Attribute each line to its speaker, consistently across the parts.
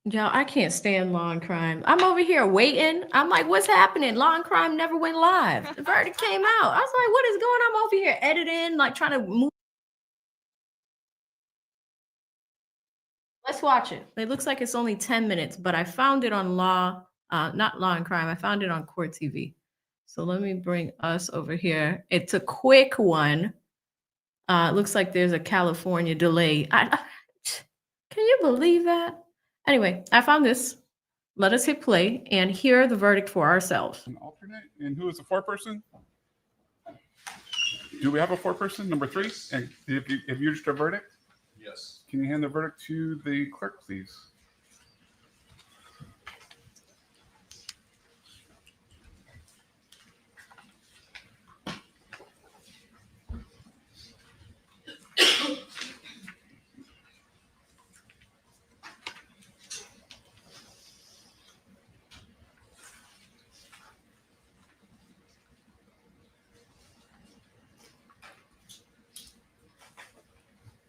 Speaker 1: Y'all, I can't stand Law and Crime. I'm over here waiting. I'm like, what's happening? Law and Crime never went live. The verdict came out. I was like, what is going on? I'm over here editing, like trying to move. Let's watch it. It looks like it's only 10 minutes, but I found it on not Law and Crime. I found it on Court TV. So let me bring us over here. It's a quick one. It looks like there's a California delay. Can you believe that? Anyway, I found this. Let us hit play and hear the verdict for ourselves.
Speaker 2: An alternate, and who is the foreperson? Do we have a foreperson? Number 3. And if you reached a verdict?
Speaker 3: Yes.
Speaker 2: Can you hand the verdict to the clerk, please?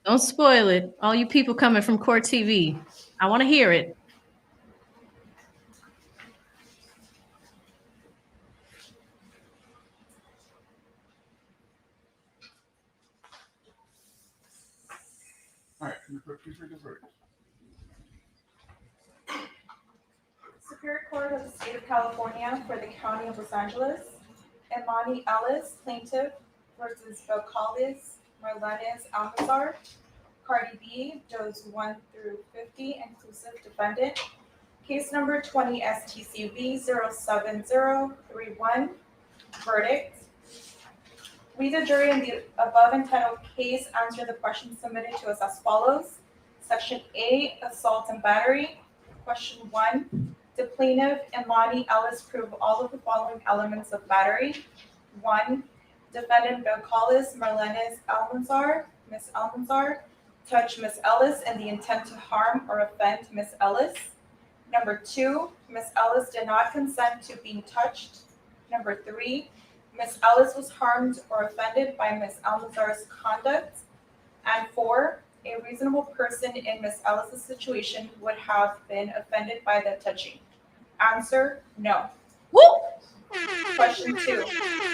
Speaker 1: Don't spoil it. All you people coming from Court TV. I want to hear it.
Speaker 2: All right, please read the verdict.
Speaker 4: Superior Court of the State of California for the County of Los Angeles, Emani Ellis, plaintiff, versus Vocales Marlenes Almanzar, Cardi B, dose 1 through 50, inclusive defendant. Case number 20 STCV 07031. Verdict. We, the jury in the above entitled case, answer the questions submitted to us as follows. Section A, assault and battery. Question 1. The plaintiff, Emani Ellis, prove all of the following elements of battery. 1. Defendant Vocales Marlenes Almanzar, Ms. Almanzar, touch Ms. Ellis in the intent to harm or offend Ms. Ellis. Number 2, Ms. Ellis did not consent to being touched. Number 3, Ms. Ellis was harmed or offended by Ms. Almanzar's conduct. And 4, a reasonable person in Ms. Ellis' situation would have been offended by the touching. Answer, no.
Speaker 1: Woo!
Speaker 4: Question 2,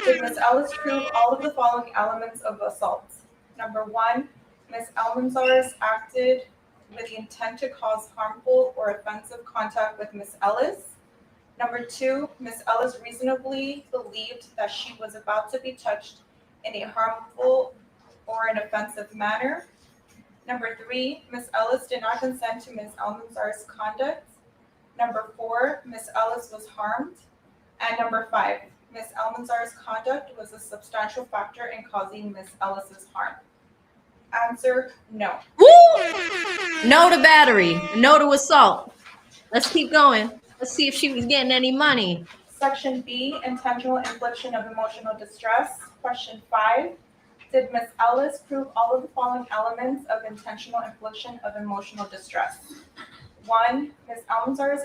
Speaker 4: did Ms. Ellis prove all of the following elements of assault? Number 1, Ms. Almanzar acted with the intent to cause harmful or offensive contact with Ms. Ellis. Number 2, Ms. Ellis reasonably believed that she was about to be touched in a harmful or an offensive manner. Number 3, Ms. Ellis did not consent to Ms. Almanzar's conduct. Number 4, Ms. Ellis was harmed. And number 5, Ms. Almanzar's conduct was a substantial factor in causing Ms. Ellis's harm. Answer, no.
Speaker 1: Woo! No to battery. No to assault. Let's keep going. Let's see if she was getting any money.
Speaker 4: Section B, intentional infliction of emotional distress. Question 5, did Ms. Ellis prove all of the following elements of intentional infliction of emotional distress? 1, Ms. Almanzar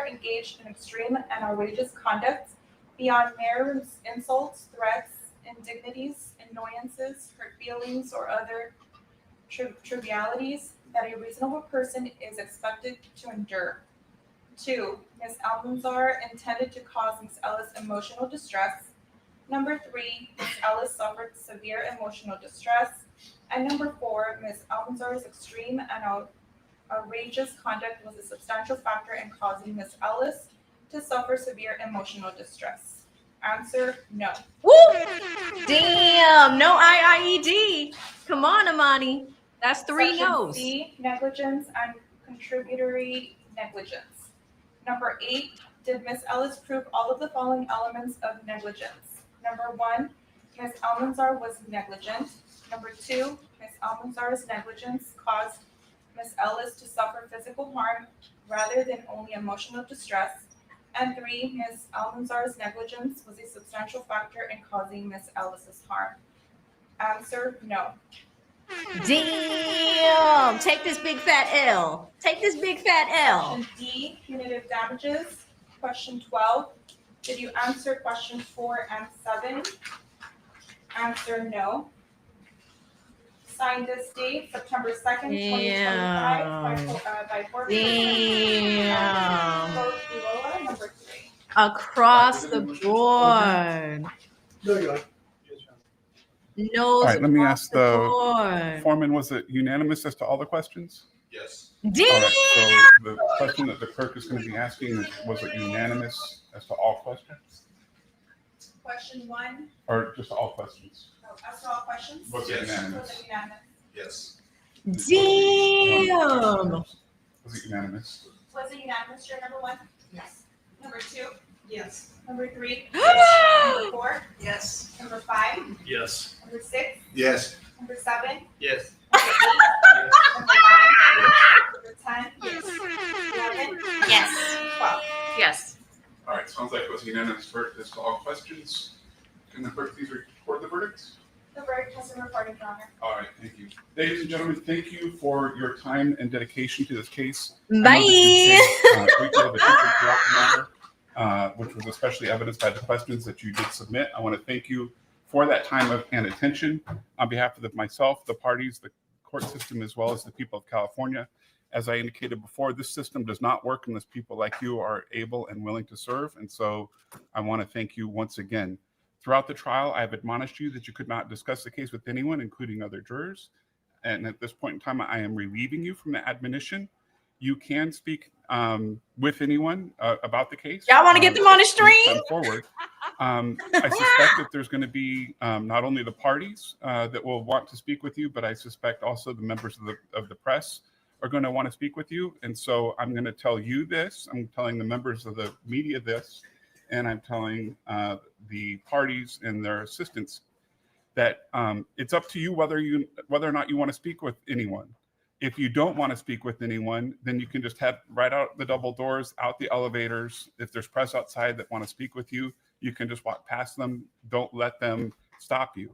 Speaker 4: engaged in extreme and outrageous conduct beyond mere insults, threats, indignities, annoyances, hurt feelings, or other trivialities that a reasonable person is expected to endure. 2, Ms. Almanzar intended to cause Ms. Ellis emotional distress. Number 3, Ms. Ellis suffered severe emotional distress. And number 4, Ms. Almanzar's extreme and outrageous conduct was a substantial factor in causing Ms. Ellis to suffer severe emotional distress. Answer, no.
Speaker 1: Woo! Damn, no IIED. Come on, Emani. That's 3
Speaker 4: Section
Speaker 1: no's.
Speaker 4: C, negligence and contributory negligence. Number 8, did Ms. Ellis prove all of the following elements of negligence? Number 1, Ms. Almanzar was negligent. Number 2, Ms. Almanzar's negligence caused Ms. Ellis to suffer physical harm rather than only emotional distress. And 3, Ms. Almanzar's negligence was a substantial factor in causing Ms. Ellis's harm. Answer, no.
Speaker 1: Damn! Take this big fat L. Take this big fat L.
Speaker 4: Section D, punitive damages. Question 12, did you answer questions 4 and 7? Answer, no. Signed this date, September 2nd, 2025, by board
Speaker 1: Damn.
Speaker 4: Lola, number 3.
Speaker 1: Across the board. Nose
Speaker 2: All right, let me
Speaker 1: across
Speaker 2: ask
Speaker 1: the
Speaker 2: the
Speaker 1: board.
Speaker 2: foreman, was it unanimous as to all the questions?
Speaker 3: Yes.
Speaker 1: Damn.
Speaker 2: All right, so the question that the clerk is going to be asking is, was it unanimous as to all questions?
Speaker 4: Question 1,
Speaker 2: Or just all questions?
Speaker 4: as to all questions.
Speaker 2: Was it
Speaker 3: Yes.
Speaker 2: unanimous?
Speaker 4: Was it unanimous?
Speaker 3: Yes.
Speaker 1: Damn.
Speaker 2: Was it unanimous?
Speaker 4: Was it unanimous, juror number 1?
Speaker 5: Yes.
Speaker 4: Number 2?
Speaker 5: Yes.
Speaker 4: Number 3? Number 4?
Speaker 5: Yes.
Speaker 4: Number 5?
Speaker 3: Yes.
Speaker 4: Number 6?
Speaker 3: Yes.
Speaker 4: Number 7?
Speaker 3: Yes.
Speaker 4: Number 8? Number 9? Number 10? Yes. 11?
Speaker 5: Yes.
Speaker 4: 12.
Speaker 5: Yes.
Speaker 2: All right, sounds like it was unanimous verdict as to all questions. Can the clerk please record the verdicts?
Speaker 4: The verdict has been recorded, Your Honor.
Speaker 2: All right, thank you. Ladies and gentlemen, thank you for your time and dedication to this case.
Speaker 1: Bye.
Speaker 2: Great deal of attention throughout the matter, which was especially evidenced by the questions that you did submit. I want to thank you for that time and attention on behalf of myself, the parties, the court system, as well as the people of California. As I indicated before, this system does not work unless people like you are able and willing to serve. And so I want to thank you once again. Throughout the trial, I have admonished you that you could not discuss the case with anyone, including other jurors. And at this point in time, I am relieving you from the admonition. You can speak with anyone about the case.
Speaker 1: Y'all want to get them on the stream?
Speaker 2: Come forward. I suspect that there's going to be not only the parties that will want to speak with you, but I suspect also the members of the press are going to want to speak with you. And so I'm going to tell you this. I'm telling the members of the media this, and I'm telling the parties and their assistants that it's up to you whether or not you want to speak with anyone. If you don't want to speak with anyone, then you can just head right out the double doors, out the elevators. If there's press outside that want to speak with you, you can just walk past them. Don't let them stop you.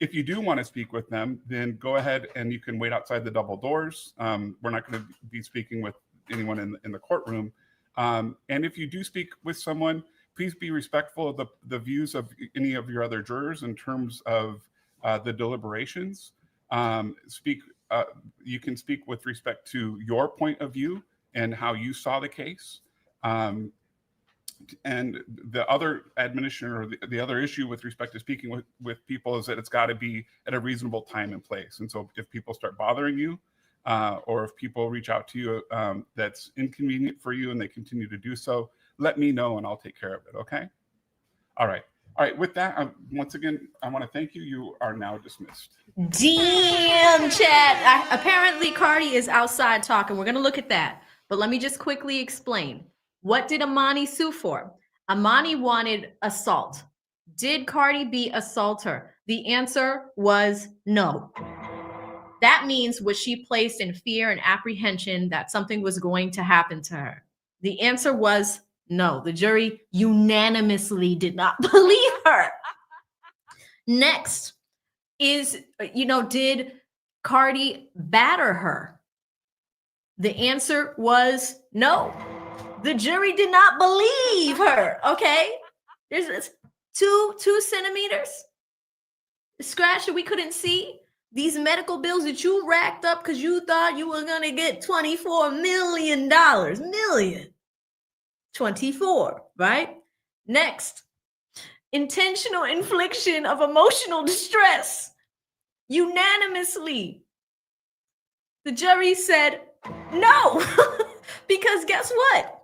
Speaker 2: If you do want to speak with them, then go ahead and you can wait outside the double doors. We're not going to be speaking with anyone in the courtroom. And if you do speak with someone, please be respectful of the views of any of your other jurors in terms of the deliberations. You can speak with respect to your point of view and how you saw the case. And the other admonition or the other issue with respect to speaking with people is that it's got to be at a reasonable time and place. And so if people start bothering you, or if people reach out to you that's inconvenient for you and they continue to do so, let me know and I'll take care of it, okay? All right. With that, once again, I want to thank you. You are now dismissed.
Speaker 1: Damn, chat. Apparently, Cardi is outside talking. We're going to look at that. But let me just quickly explain. What did Emani sue for? Emani wanted assault. Did Cardi B assault her? The answer was no. That means was she placed in fear and apprehension that something was going to happen to her? The answer was no. The jury unanimously did not believe her. Next is, did Cardi batter her? The answer was no. The jury did not believe her, okay? There's this 2 centimeters scratch that we couldn't see. These medical bills that you racked up because you thought you were going to get $24 million. 24, right? Next, intentional infliction of emotional distress. Unanimously, the jury said no, because guess what?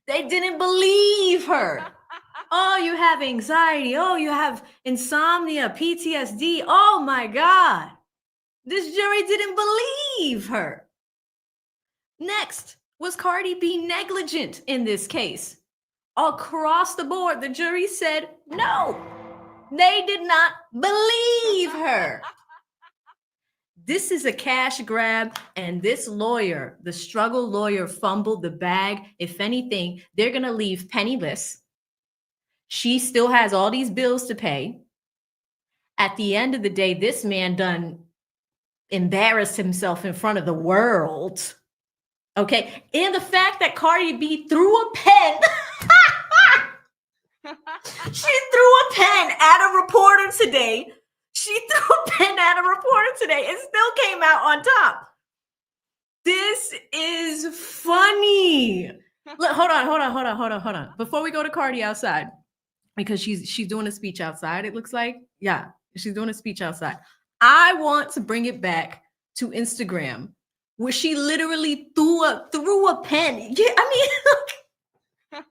Speaker 1: They didn't believe her. Oh, you have anxiety. Oh, you have insomnia, PTSD. Oh my God. This jury didn't believe her. Next, was Cardi B negligent in this case? Across the board, the jury said no. They did not believe her. This is a cash grab, and this lawyer, the struggle lawyer, fumbled the bag. If anything, they're going to leave penniless. She still has all these bills to pay. At the end of the day, this man done embarrassed himself in front of the world. Okay, and the fact that Cardi B threw a pen, she threw a pen at a reporter today. She threw a pen at a reporter today and still came out on top. This is funny. Look, hold on. Before we go to Cardi outside, because she's doing a speech outside, it looks like. Yeah, she's doing a speech outside. I want to bring it back to Instagram, where she literally threw a pen. Yeah, I mean,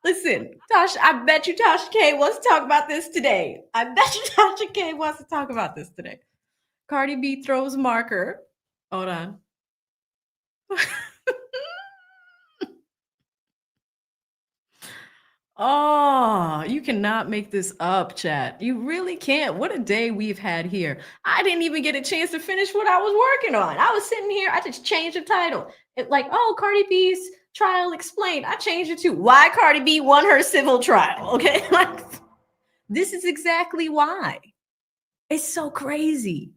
Speaker 1: listen, Tasha, I bet you Tasha K wants to talk about this today. Cardi B throws marker. Hold on. Oh, you cannot make this up, chat. You really can't. What a day we've had here. I didn't even get a chance to finish what I was working on. I was sitting here. I just changed the title. Cardi B's trial explained. I changed it to why Cardi B won her civil trial. Okay. This is exactly why. It's so crazy.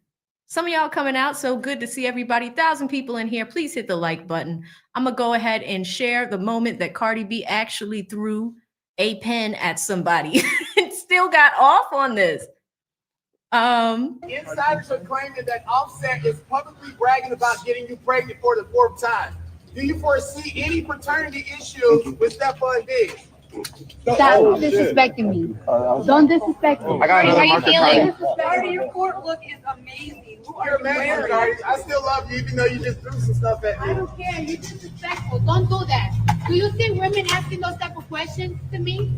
Speaker 1: Some of y'all coming out. So good to see everybody. 1,000 people in here. Please hit the like button. I'm going to go ahead and share the moment that Cardi B actually threw a pen at somebody and still got off on this.
Speaker 3: Insiders are claiming that Offset is publicly bragging about getting you pregnant for the 4th time. Do you foresee any paternity issues with Stephon Diggs?
Speaker 5: Stop disrespecting me. Don't disrespect me.
Speaker 3: I got
Speaker 5: How you feeling?
Speaker 4: Cardi, your court look is amazing. Who are
Speaker 3: You're
Speaker 4: you
Speaker 3: amazing,
Speaker 4: wearing?
Speaker 3: Cardi. I still love you, even though you just threw some stuff at
Speaker 5: I
Speaker 3: me.
Speaker 5: don't care. You're disrespectful. Don't do that. Do you see women asking those type of questions to me?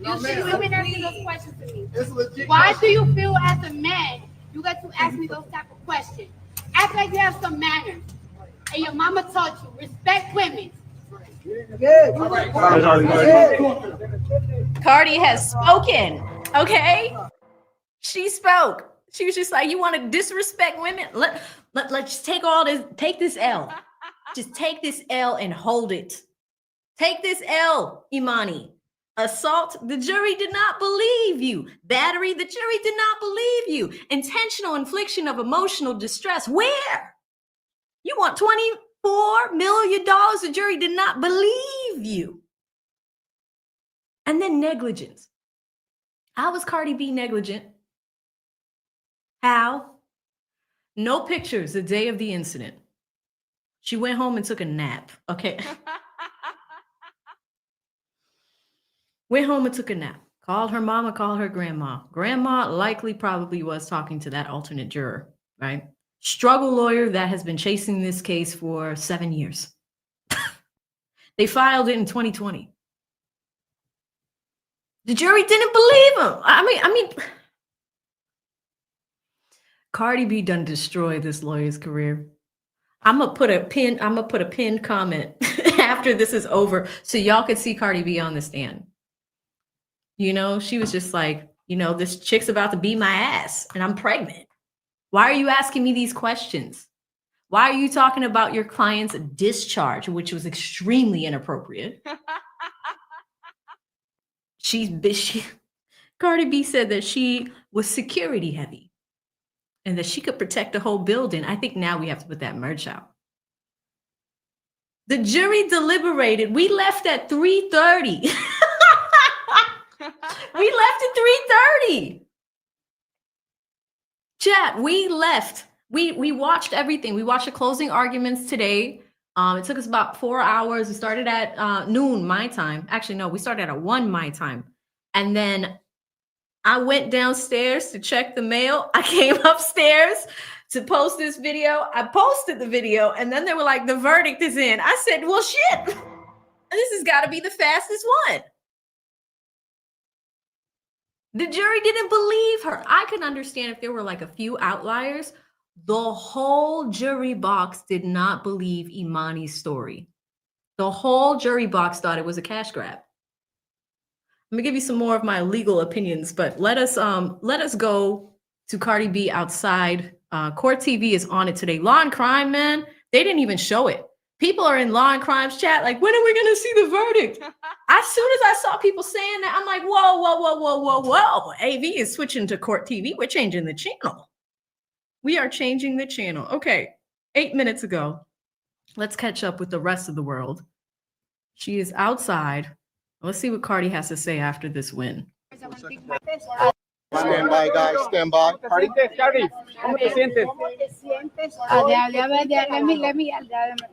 Speaker 5: Do you see women asking those questions to me?
Speaker 3: It's legit.
Speaker 5: Why do you feel as a man you got to ask me those type of questions? Act like you have some manners. And your mama taught you respect women.
Speaker 1: Cardi has spoken. Okay. She spoke. She was just like, you want to disrespect women? Let's take this L. Just take this L and hold it. Take this L, Emani. Assault, the jury did not believe you. Battery, the jury did not believe you. Intentional infliction of emotional distress. Where? You want $24 million? The jury did not believe you. And then negligence. How was Cardi B negligent? How? No pictures the day of the incident. She went home and took a nap. Okay. Went home and took a nap. Called her mama, called her grandma. Grandma likely probably was talking to that alternate juror, right? Struggle lawyer that has been chasing this case for 7 years. They filed it in 2020. The jury didn't believe him. I mean, Cardi B done destroyed this lawyer's career. I'm gonna put a pinned comment after this is over so y'all can see Cardi B on the stand. You know, she was just like, you know, this chick's about to beat my ass and I'm pregnant. Why are you asking me these questions? Why are you talking about your client's discharge, which was extremely inappropriate? Cardi B said that she was security heavy and that she could protect the whole building. I think now we have to put that merch out. The jury deliberated. We left at 3:30. We left at 3:30. Chat, we left. We watched everything. We watched the closing arguments today. It took us about 4 hours. We started at noon my time. Actually, no, we started at 1 my time. And then I went downstairs to check the mail. I came upstairs to post this video. I posted the video, and then they were like, the verdict is in. I said, well, shit. This has got to be the fastest one. The jury didn't believe her. I could understand if there were like a few outliers. The whole jury box did not believe Emani's story. The whole jury box thought it was a cash grab. Let me give you some more of my legal opinions, but let us go to Cardi B outside. Court TV is on it today. Law and Crime, man, they didn't even show it. People are in Law and Crime's chat like, when are we gonna see the verdict? As soon as I saw people saying that, I'm like, whoa. AV is switching to Court TV. We're changing the channel. We are changing the channel. Okay, 8 minutes ago. Let's catch up with the rest of the world. She is outside. Let's see what Cardi has to say after this win.
Speaker 6: Stand by, guys. Stand by.
Speaker 3: Cardi, ¿cómo te sientes?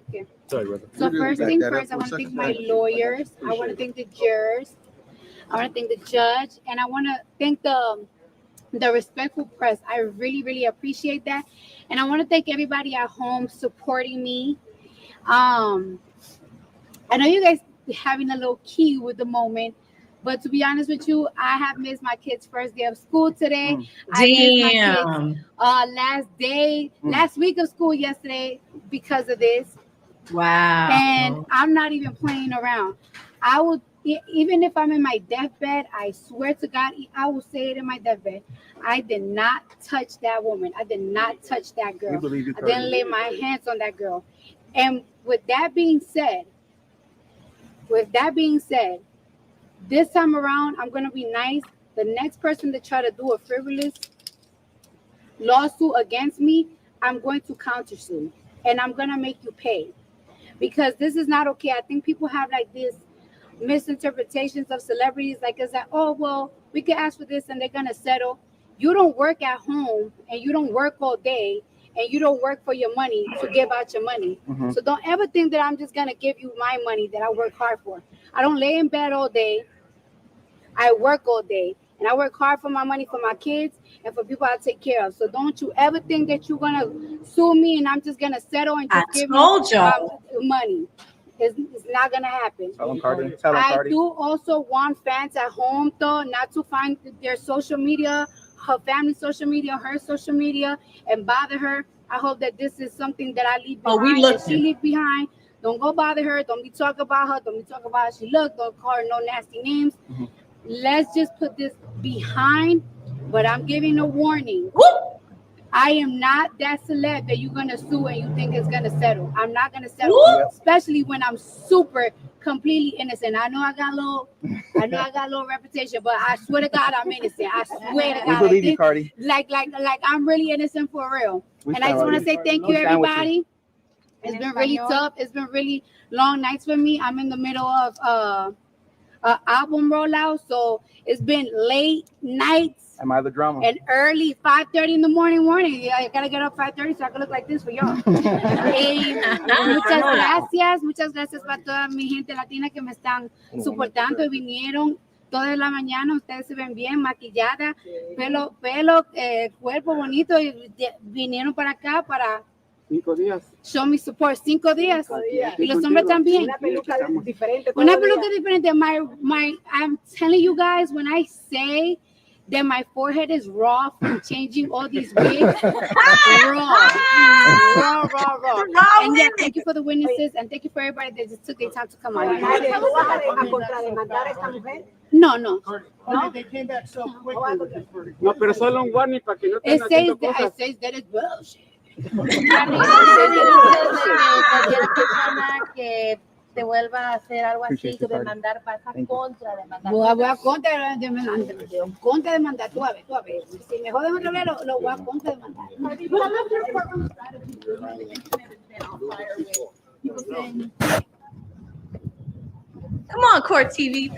Speaker 5: Okay. So first thing first, I want to thank my lawyers. I want to thank the jurors. I want to thank the judge, and I want to thank the respectful press. I really, really appreciate that, and I want to thank everybody at home supporting me. I know you guys having a little key with the moment. But to be honest with you, I have missed my kids' first day of school today. I missed my kids last week of school yesterday because of this.
Speaker 1: Wow.
Speaker 5: And I'm not even playing around. I will, even if I'm in my deathbed, I swear to God, I will say it in my deathbed. I did not touch that woman. I did not touch that girl. I didn't lay my hands on that girl. And with that being said, this time around, I'm going to be nice. The next person to try to do a frivolous lawsuit against me, I'm going to countersue. And I'm going to make you pay. Because this is not okay. I think people have like this misinterpretations of celebrities. Like, it's like, oh, well, we can ask for this and they're going to settle. You don't work at home and you don't work all day and you don't work for your money to give out your money. Mm-hmm. So don't ever think that I'm just going to give you my money that I work hard for. I don't lay in bed all day. I work all day, and I work hard for my money, for my kids, and for people I take care of. So don't you ever think that you're gonna sue me and I'm just gonna settle and just give you money. It's not gonna happen.
Speaker 3: Tell them, Cardi.
Speaker 5: I do also want fans at home, though, not to find their social media, her family's social media, her social media, and bother her. I hope that this is something that I leave behind, that she leave behind. Don't go bother her. Don't be talking about her. Don't be talking about how she look. Don't call her no nasty names. Mm-hmm. Let's just put this behind, but I'm giving a warning. Woo! I am not that celeb that you're gonna sue and you think it's gonna settle. I'm not gonna settle, especially when I'm super completely innocent. I know I got a little reputation, but I swear to God I'm innocent. I swear to God.
Speaker 3: We believe you, Cardi.
Speaker 5: Like I'm really innocent for real. And I just want to say thank you, everybody. It's been really tough. It's been really long nights for me. I'm in the middle of album rollout, so it's been late nights.
Speaker 3: Am I the drama?
Speaker 5: And early 5:30 in the morning. Yeah, I gotta get up 5:30 so I can look like this for y'all. Muchas gracias para toda mi gente latina que me están soportando y vinieron toda la mañana. Ustedes se ven bien maquillada, pelo, cuerpo bonito y vinieron para acá para
Speaker 3: 5 días.
Speaker 5: Show me support. 5 días. Y los hombres también.
Speaker 7: Una peluca diferente.
Speaker 5: I'm telling you guys, when I say that my forehead is raw from changing all these wigs, raw. And yeah, thank you for the witnesses and thank you for everybody that just took their time to come out. No.
Speaker 3: They came back so quickly. No, pero solo un warning para que no
Speaker 5: it says that it's bullshit.
Speaker 8: Cualquier persona que te vuelva a hacer algo así, que demandar, vas a contrademandar.
Speaker 5: Voy a contrademandar, tú a ver. Si me joden otra vez, lo voy a contrademandar.
Speaker 1: Come on, Court TV.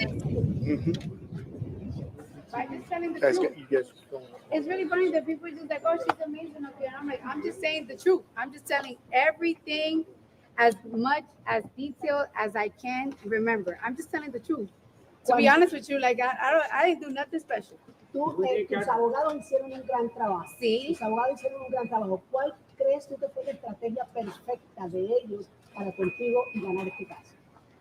Speaker 5: It's really funny that people just like, oh, she's amazing up here. And I'm like, I'm just saying the truth. I'm just telling everything as much as detailed as I can remember. I'm just telling the truth. To be honest with you, like I didn't do nothing special.
Speaker 7: Tus abogados hicieron un gran trabajo.
Speaker 5: Sí.
Speaker 7: Tus abogados hicieron un gran trabajo. ¿Cuál crees tú que fue la estrategia perfecta de ellos para contigo y ganar este caso?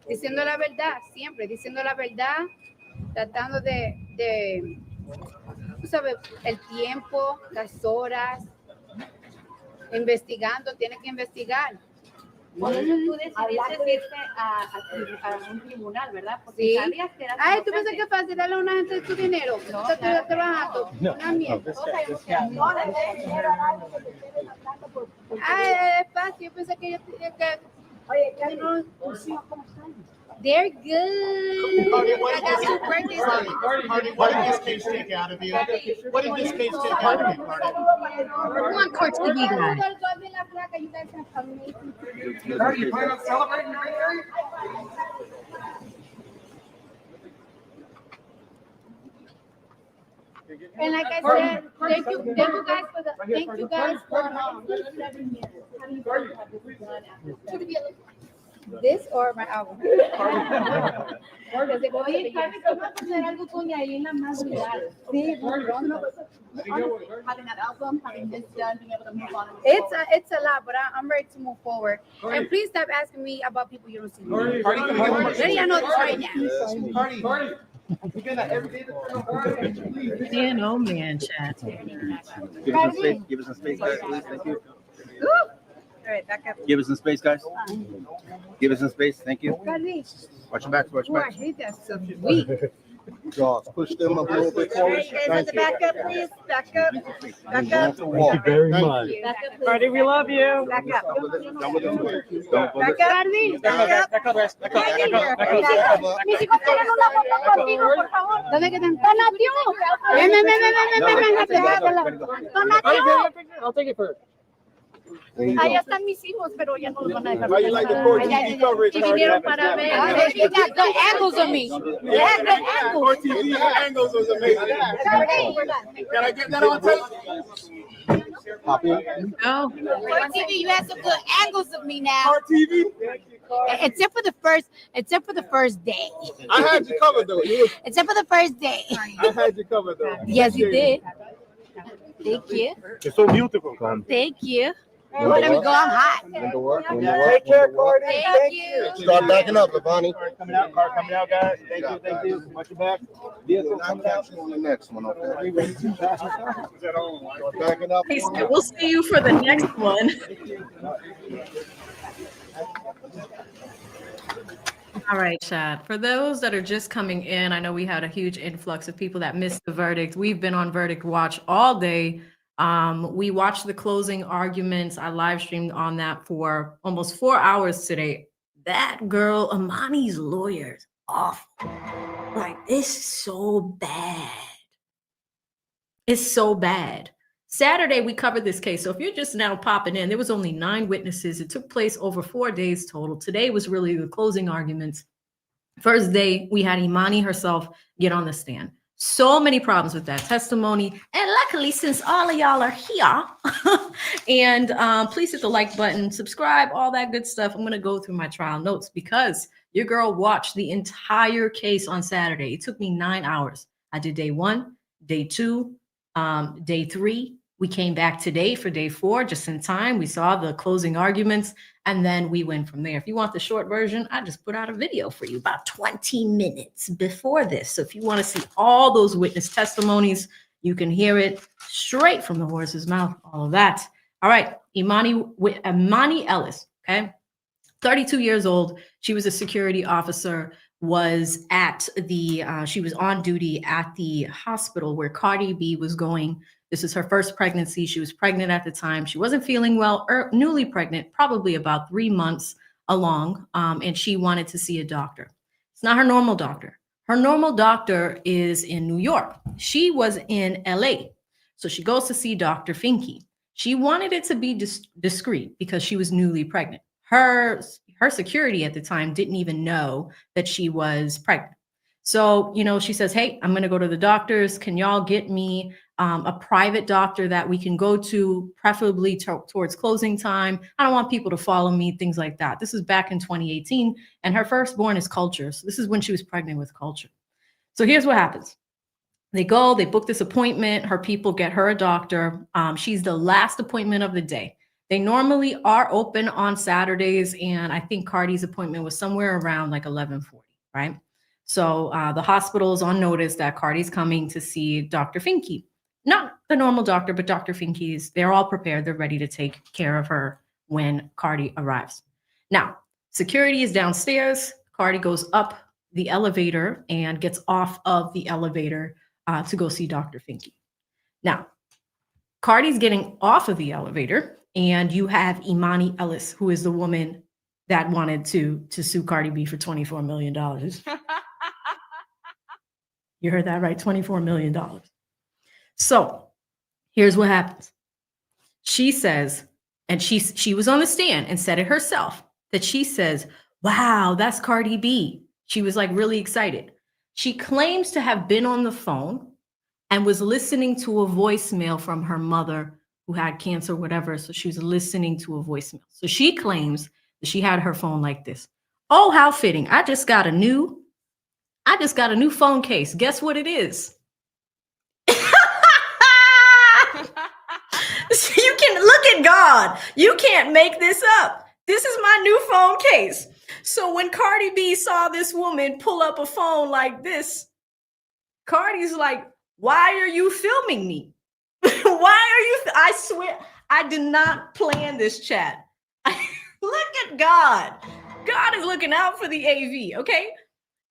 Speaker 5: Diciendo la verdad, siempre diciendo la verdad, tratando de tú sabes, el tiempo, las horas, investigando, tiene que investigar.
Speaker 8: Por eso tú decidiste irte a un tribunal, ¿verdad? Porque
Speaker 5: sí.
Speaker 8: Sabías que era
Speaker 5: ay, ¿tú piensas que es fácil darle a una gente tu dinero?
Speaker 8: No,
Speaker 5: ¿Tú estás trabajando?
Speaker 3: No.
Speaker 5: Una mierda. Ay, es fácil. Yo pensé que
Speaker 7: oye, Carlos, tus hijos, ¿cómo están?
Speaker 5: They're good. I got two birthdays.
Speaker 6: What did this case take out of you? What did this case take out of you, Cardi?
Speaker 1: Come on, Court TV, guys.
Speaker 5: You guys have amazing.
Speaker 3: Cardi, you plan on celebrating your birthday?
Speaker 5: And like I said, thank you guys for this or my album. Oye, Carmen, ¿cómo vas a hacer algo con ella en la madrugada? Sí, having that album, having this done, being able to move on. It's a lot, but I'm ready to move forward. And please stop asking me about people you don't see. Let you know this right now.
Speaker 1: Man, oh man, chat.
Speaker 9: Give us some space, guys, please. Thank you.
Speaker 8: All right, back up.
Speaker 9: Give us some space, guys. Give us some space. Thank you. Watch your backs. Watch your
Speaker 5: I
Speaker 9: backs.
Speaker 5: hate that stuff. Weak.
Speaker 9: Jaws, push them up a little bit
Speaker 8: All
Speaker 9: forward.
Speaker 8: right, guys, at the back up, please. Back up. Back up.
Speaker 9: Thank you very much.
Speaker 8: Back up, please.
Speaker 6: Cardi, we love you.
Speaker 8: Back up.
Speaker 9: Down with it.
Speaker 8: Back up.
Speaker 6: Back up.
Speaker 5: Mis hijos quieren una foto contigo, por favor. ¿Dónde que te Donatio? Ven. Donatio.
Speaker 6: I'll take it first.
Speaker 5: Allá están mis hijos, pero ya no los van a dejar.
Speaker 9: How you like the Core TV coverage?
Speaker 5: Y vinieron para ver. They got good angles of me. They had good angles.
Speaker 3: Core TV angles was amazing. Can I get that on tape?
Speaker 9: Pop in.
Speaker 1: No.
Speaker 5: Core TV, you had some good angles of me now.
Speaker 3: Core TV?
Speaker 5: Except for the first day.
Speaker 3: I had you covered though.
Speaker 5: Except for the first day.
Speaker 3: I had you covered though.
Speaker 5: Yes, you did. Thank you.
Speaker 9: You're so beautiful.
Speaker 5: Thank you. Let me go. I'm hot.
Speaker 9: Take care, Cardi.
Speaker 5: Thank you.
Speaker 9: Start backing up, Emani.
Speaker 6: Coming out, guys. Thank you. Watch your back.
Speaker 9: We'll not catch you on the next one, okay? Start backing up.
Speaker 1: We'll see you for the next one. All right, Chad. For those that are just coming in, I know we had a huge influx of people that missed the verdict. We've been on verdict watch all day. We watched the closing arguments. I live streamed on that for almost 4 hours today. That girl, Emani's lawyer's awful. Like, it's so bad. It's so bad. Saturday, we covered this case. So if you're just now popping in, there was only 9 witnesses. It took place over 4 days total. Today was really the closing arguments. First day, we had Emani herself get on the stand. So many problems with that testimony. And luckily, since all of y'all are here, and please hit the like button, subscribe, all that good stuff. I'm going to go through my trial notes because your girl watched the entire case on Saturday. It took me 9 hours. I did day 1, day 2, day 3. We came back today for day 4, just in time. We saw the closing arguments, and then we went from there. If you want the short version, I just put out a video for you about 20 minutes before this. So if you want to see all those witness testimonies, you can hear it straight from the horse's mouth, all of that. All right, Emani Ellis, okay? 32 years old. She was a security officer, was at the, she was on duty at the hospital where Cardi B was going. This is her first pregnancy. She was pregnant at the time. She wasn't feeling well, or newly pregnant, probably about 3 months along, and she wanted to see a doctor. It's not her normal doctor. Her normal doctor is in New York. She was in LA. So she goes to see Dr. Finke. She wanted it to be discreet because she was newly pregnant. Her security at the time didn't even know that she was pregnant. So, she says, hey, I'm going to go to the doctors. Can y'all get me a private doctor that we can go to, preferably towards closing time? I don't want people to follow me, things like that. This is back in 2018, and her firstborn is Culture. So this is when she was pregnant with Culture. So here's what happens. They go, they book this appointment. Her people get her a doctor. She's the last appointment of the day. They normally are open on Saturdays, and I think Cardi's appointment was somewhere around like 11:40, right? So the hospital is on notice that Cardi's coming to see Dr. Finke. Not the normal doctor, but Dr. Finke's. They're all prepared. They're ready to take care of her when Cardi arrives. Now, security is downstairs. Cardi goes up the elevator and gets off of the elevator to go see Dr. Finke. Now, Cardi's getting off of the elevator, and you have Emani Ellis, who is the woman that wanted to sue Cardi B for $24 million. You heard that right, $24 million. So here's what happens. She says, and she was on the stand and said it herself, that she says, wow, that's Cardi B. She was like really excited. She claims to have been on the phone and was listening to a voicemail from her mother who had cancer, whatever. So she was listening to a voicemail. So she claims that she had her phone like this. Oh, how fitting. I just got a new phone case. Guess what it is? You can look at God. You can't make this up. This is my new phone case. So when Cardi B saw this woman pull up a phone like this, Cardi's like, why are you filming me? I swear, I did not plan this chat. Look at God. God is looking out for the AV, okay?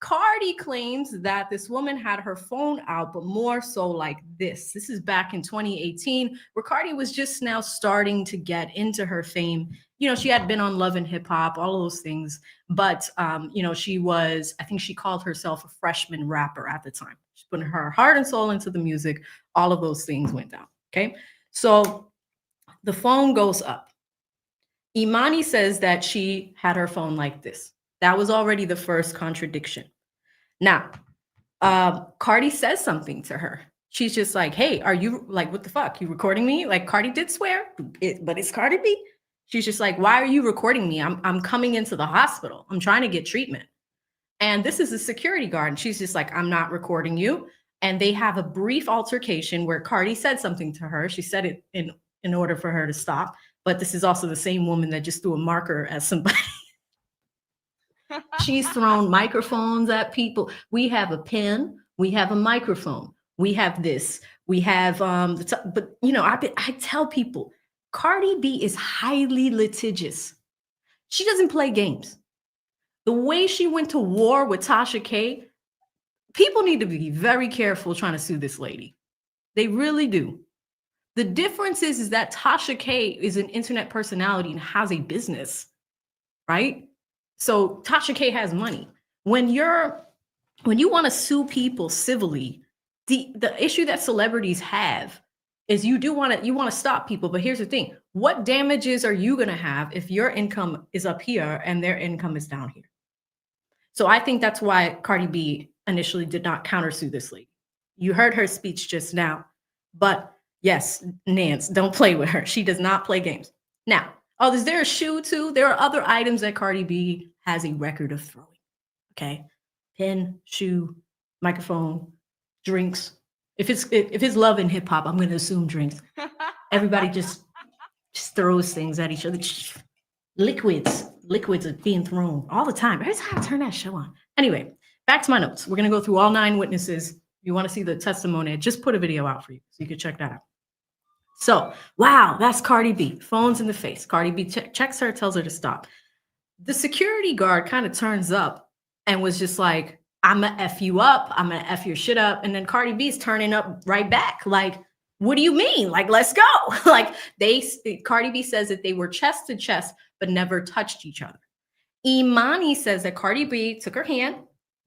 Speaker 1: Cardi claims that this woman had her phone out, but more so like this. This is back in 2018, where Cardi was just now starting to get into her fame. You know, she had been on Love and Hip Hop, all of those things. But, you know, I think she called herself a freshman rapper at the time. She's putting her heart and soul into the music. All of those things went down, okay? So the phone goes up. Emani says that she had her phone like this. That was already the first contradiction. Now, Cardi says something to her. She's just like, hey, are you like, what the fuck? You recording me? Like Cardi did swear, but it's Cardi B. She's just like, why are you recording me? I'm coming into the hospital. I'm trying to get treatment. And this is a security guard. And she's just like, I'm not recording you. And they have a brief altercation where Cardi said something to her. She said it in order for her to stop. But this is also the same woman that just threw a marker at somebody. She's thrown microphones at people. We have a pen. We have a microphone. We have this. We have, but you know, I tell people, Cardi B is highly litigious. She doesn't play games. The way she went to war with Tasha K, people need to be very careful trying to sue this lady. They really do. The difference is that Tasha K is an internet personality and has a business, right? So Tasha K has money. When you want to sue people civilly, the issue that celebrities have is you want to stop people. But here's the thing: what damages are you going to have if your income is up here and their income is down here? So I think that's why Cardi B initially did not countersue this lady. You heard her speech just now, but yes, Nance, don't play with her. She does not play games. Now, oh, is there a shoe too? There are other items that Cardi B has a record of throwing. Okay, pen, shoe, microphone, drinks. If it's Love and Hip Hop, I'm going to assume drinks. Everybody just throws things at each other. Liquids are being thrown all the time. Every time I turn that show on. Anyway, back to my notes. We're going to go through all 9 witnesses. If you want to see the testimony, I just put a video out for you, so you can check that out. So, wow, that's Cardi B. Phones in the face. Cardi B checks her, tells her to stop. The security guard kind of turns up and was just like, I'm going to F you up. I'm going to F your shit up. And then Cardi B's turning up right back. Like, what do you mean? Like, let's go. Like, Cardi B says that they were chest to chest, but never touched each other. Emani says that Cardi B took her hand,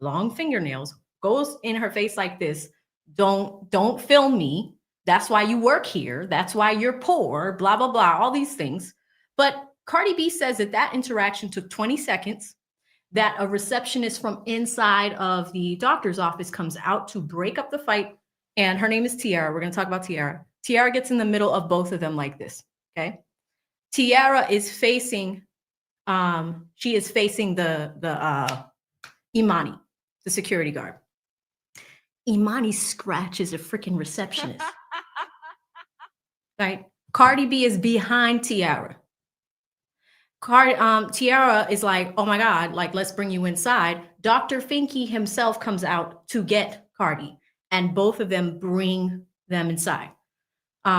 Speaker 1: long fingernails, goes in her face like this. Don't film me. That's why you work here. That's why you're poor, blah, blah, blah, all these things. But Cardi B says that interaction took 20 seconds, that a receptionist from inside of the doctor's office comes out to break up the fight. And her name is Tiara. We're going to talk about Tiara. Tiara gets in the middle of both of them like this, okay? Tiara is facing, she is facing the Emani, the security guard. Emani scratches a freaking receptionist. Right? Cardi B is behind Tiara. Tiara is like, oh my God, like, let's bring you inside. Dr. Finke himself comes out to get Cardi, and both of them bring them inside.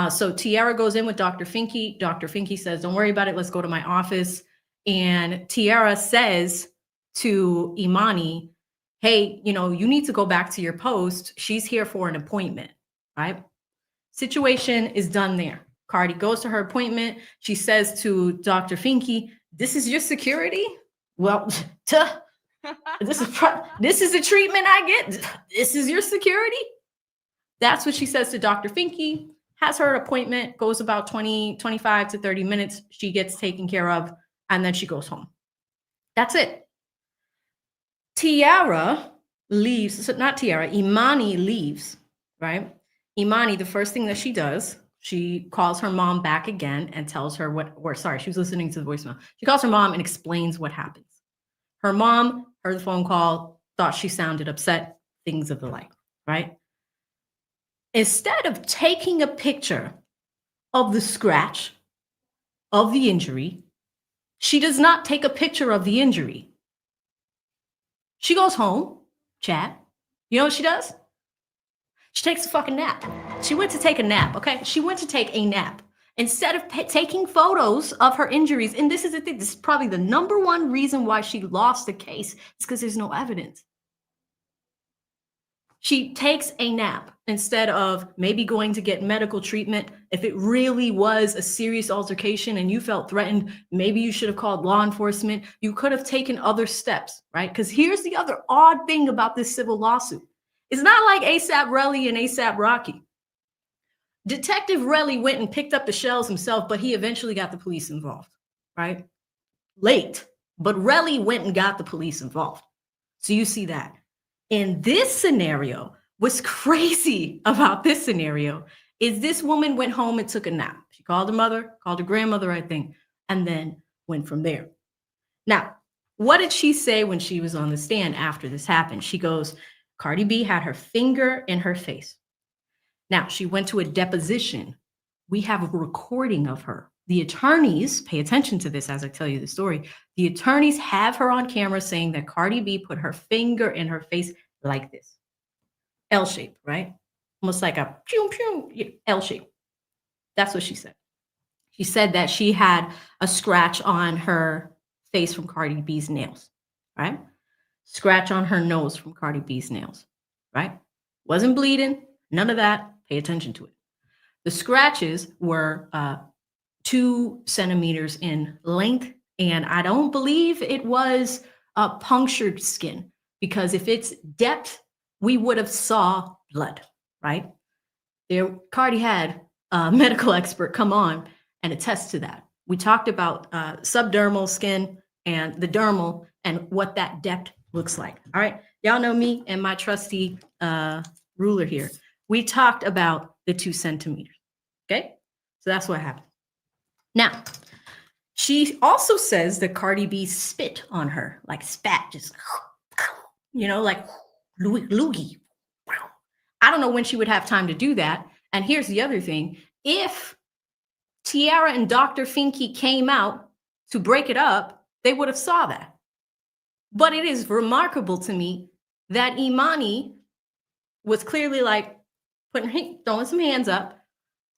Speaker 1: So Tiara goes in with Dr. Finke. Dr. Finke says, don't worry about it. Let's go to my office. And Tiara says to Emani, hey, you know, you need to go back to your post. She's here for an appointment, right? Situation is done there. Cardi goes to her appointment. She says to Dr. Finke, this is your security? Well, this is the treatment I get. This is your security? That's what she says to Dr. Finke. Has her appointment, goes about 25 to 30 minutes. She gets taken care of, and then she goes home. That's it. Tiara leaves. So not Tiara, Emani leaves, right? Imani, the first thing that she does, she calls her mom back again and tells her she was listening to the voicemail. She calls her mom and explains what happens. Her mom heard the phone call, thought she sounded upset, things of the like, right? Instead of taking a picture of the scratch, of the injury, she does not take a picture of the injury. She goes home, chat. You know what she does? She takes a fucking nap. She went to take a nap, okay? She went to take a nap. Instead of taking photos of her injuries, and this is the thing, this is probably the number one reason why she lost the case, is because there's no evidence. She takes a nap instead of maybe going to get medical treatment. If it really was a serious altercation and you felt threatened, maybe you should have called law enforcement. You could have taken other steps, right? Because here's the other odd thing about this civil lawsuit. It's not like ASAP Relly and ASAP Rocky. Detective Relly went and picked up the shells himself, but he eventually got the police involved, right? Late, but Relly went and got the police involved. So you see that. In this scenario, what's crazy about this scenario is this woman went home and took a nap. She called her mother, called her grandmother, I think, and then went from there. Now, what did she say when she was on the stand after this happened? She goes, Cardi B had her finger in her face. Now, she went to a deposition. We have a recording of her. The attorneys, pay attention to this as I tell you the story. The attorneys have her on camera saying that Cardi B put her finger in her face like this. L shape, right? Almost like a pew, pew, L shape. That's what she said. She said that she had a scratch on her face from Cardi B's nails, right? Scratch on her nose from Cardi B's nails, right? Wasn't bleeding, none of that. Pay attention to it. The scratches were 2 centimeters in length, and I don't believe it was punctured skin, because if it's depth, we would have saw blood, right? Cardi had a medical expert come on and attest to that. We talked about subdermal skin and the dermal and what that depth looks like. All right, y'all know me and my trusty ruler here. We talked about the 2 centimeters. Okay, so that's what happened. Now, she also says that Cardi B spit on her, like spat, just, you know, like loogie. I don't know when she would have time to do that. And here's the other thing. If Tiara and Dr. Finke came out to break it up, they would have saw that. But it is remarkable to me that Emani was clearly like throwing some hands up,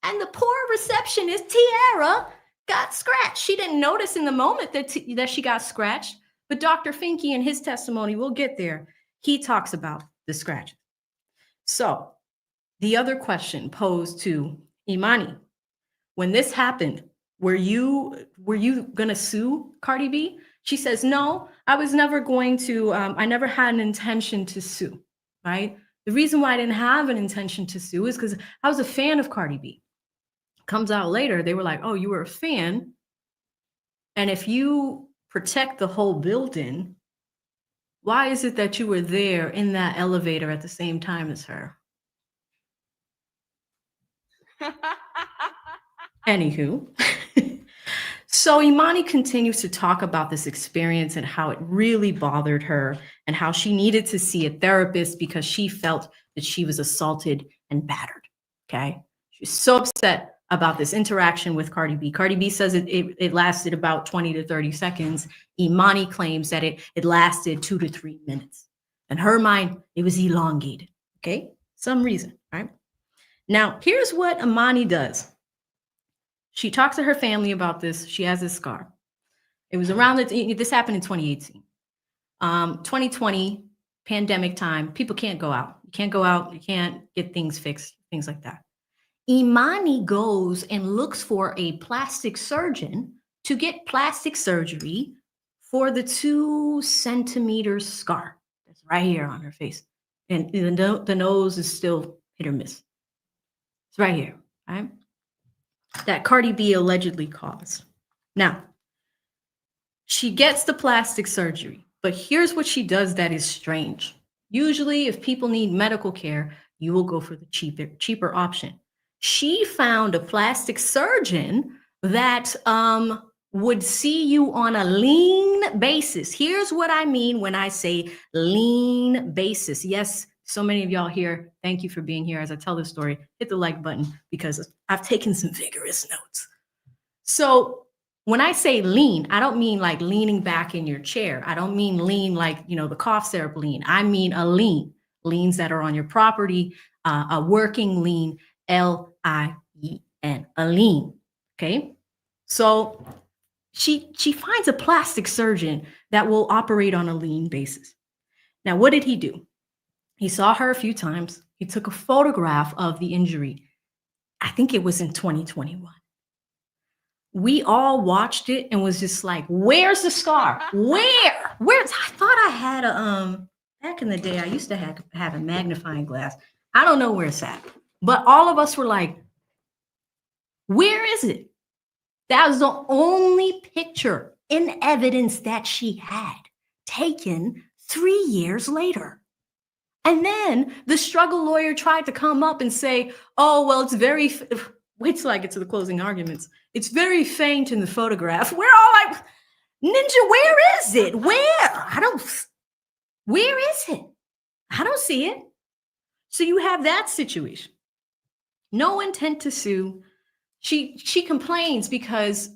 Speaker 1: and the poor receptionist, Tiara, got scratched. She didn't notice in the moment that she got scratched, but Dr. Finke in his testimony, we'll get there, he talks about the scratches. So the other question posed to Emani, when this happened, were you gonna sue Cardi B? She says, no, I was never going to, I never had an intention to sue, right? The reason why I didn't have an intention to sue is because I was a fan of Cardi B. Comes out later, they were like, oh, you were a fan. And if you protect the whole building, why is it that you were there in that elevator at the same time as her? Anywho, so Emani continues to talk about this experience and how it really bothered her and how she needed to see a therapist because she felt that she was assaulted and battered, okay? She's so upset about this interaction with Cardi B. Cardi B says it lasted about 20 to 30 seconds. Emani claims that it lasted 2 to 3 minutes. In her mind, it was elongated, okay? Some reason, right? Now, here's what Emani does. She talks to her family about this. She has this scar. It was around this happened in 2018. 2020, pandemic time, people can't go out. You can't go out, you can't get things fixed, things like that. Emani goes and looks for a plastic surgeon to get plastic surgery for the 2 centimeter scar that's right here on her face. And the nose is still hit or miss. It's right here, right? That Cardi B allegedly caused. Now, she gets the plastic surgery, but here's what she does that is strange. Usually, if people need medical care, you will go for the cheaper option. She found a plastic surgeon that would see you on a lean basis. Here's what I mean when I say lean basis. Yes, so many of y'all here, thank you for being here. As I tell this story, hit the like button because I've taken some vigorous notes. So when I say lean, I don't mean like leaning back in your chair. I don't mean lean like, the cough syrup lean. I mean a lean, liens that are on your property, a working lien, L-I-E-N, a lien, okay? So she finds a plastic surgeon that will operate on a lien basis. Now, what did he do? He saw her a few times. He took a photograph of the injury. I think it was in 2021. We all watched it and was just like, where's the scar? Where's, I thought I had a, back in the day, I used to have a magnifying glass. I don't know where it's at, but all of us were like, where is it? That was the only picture in evidence that she had taken 3 years later. And then the struggle lawyer tried to come up and say, oh, well, it's very, wait till I get to the closing arguments. It's very faint in the photograph. We're all like, Ninja, where is it? Where is it? I don't see it. So you have that situation. No intent to sue. She complains because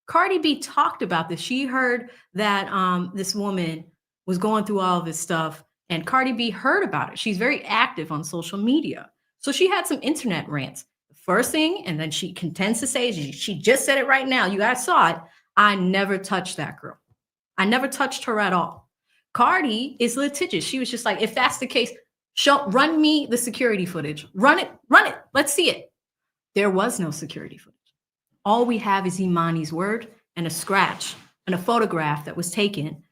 Speaker 1: Cardi B talked about this. She heard that this woman was going through all of this stuff, and Cardi B heard about it. She's very active on social media. So she had some internet rants. The first thing, and then she contends to say, she just said it right now. You guys saw it. I never touched that girl. I never touched her at all. Cardi is litigious. She was just like, if that's the case, run me the security footage. Run it. Let's see it. There was no security footage. All we have is Emani's word and a scratch and a photograph that was taken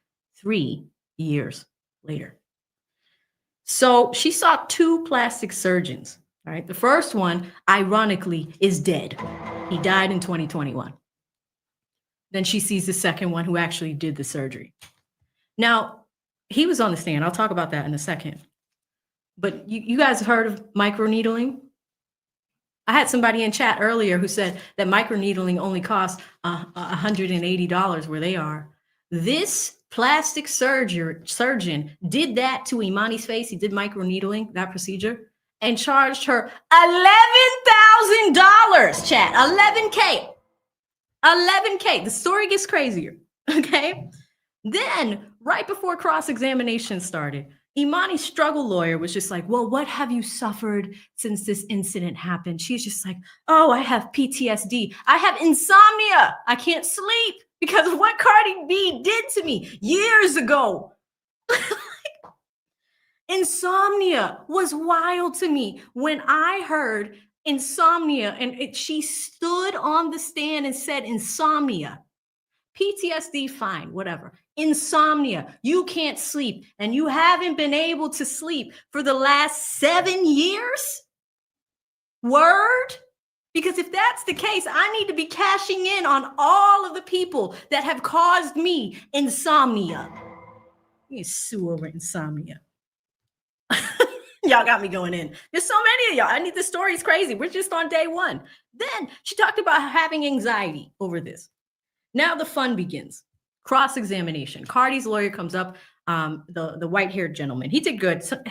Speaker 1: 3 years later. So she saw 2 plastic surgeons. All right. The first one, ironically, is dead. He died in 2021. Then she sees the second one who actually did the surgery. Now, he was on the stand. I'll talk about that in a second. But you guys heard of microneedling? I had somebody in chat earlier who said that microneedling only costs $180 where they are. This plastic surgeon did that to Emani's face. He did microneedling, that procedure, and charged her $11,000, chat, $11K. The story gets crazier, okay? Then, right before cross-examination started, Emani's struggle lawyer was just like, well, what have you suffered since this incident happened? She's just like, oh, I have PTSD. I have insomnia. I can't sleep because of what Cardi B did to me years ago. Insomnia was wild to me. When I heard insomnia, and she stood on the stand and said insomnia. PTSD, fine, whatever. Insomnia, you can't sleep, and you haven't been able to sleep for the last 7 years? Word? Because if that's the case, I need to be cashing in on all of the people that have caused me insomnia. You sue over insomnia. Y'all got me going in. There's so many of y'all. This story is crazy. We're just on day 1. Then she talked about having anxiety over this. Now the fun begins. Cross-examination. Cardi's lawyer comes up, the white-haired gentleman. He did good. So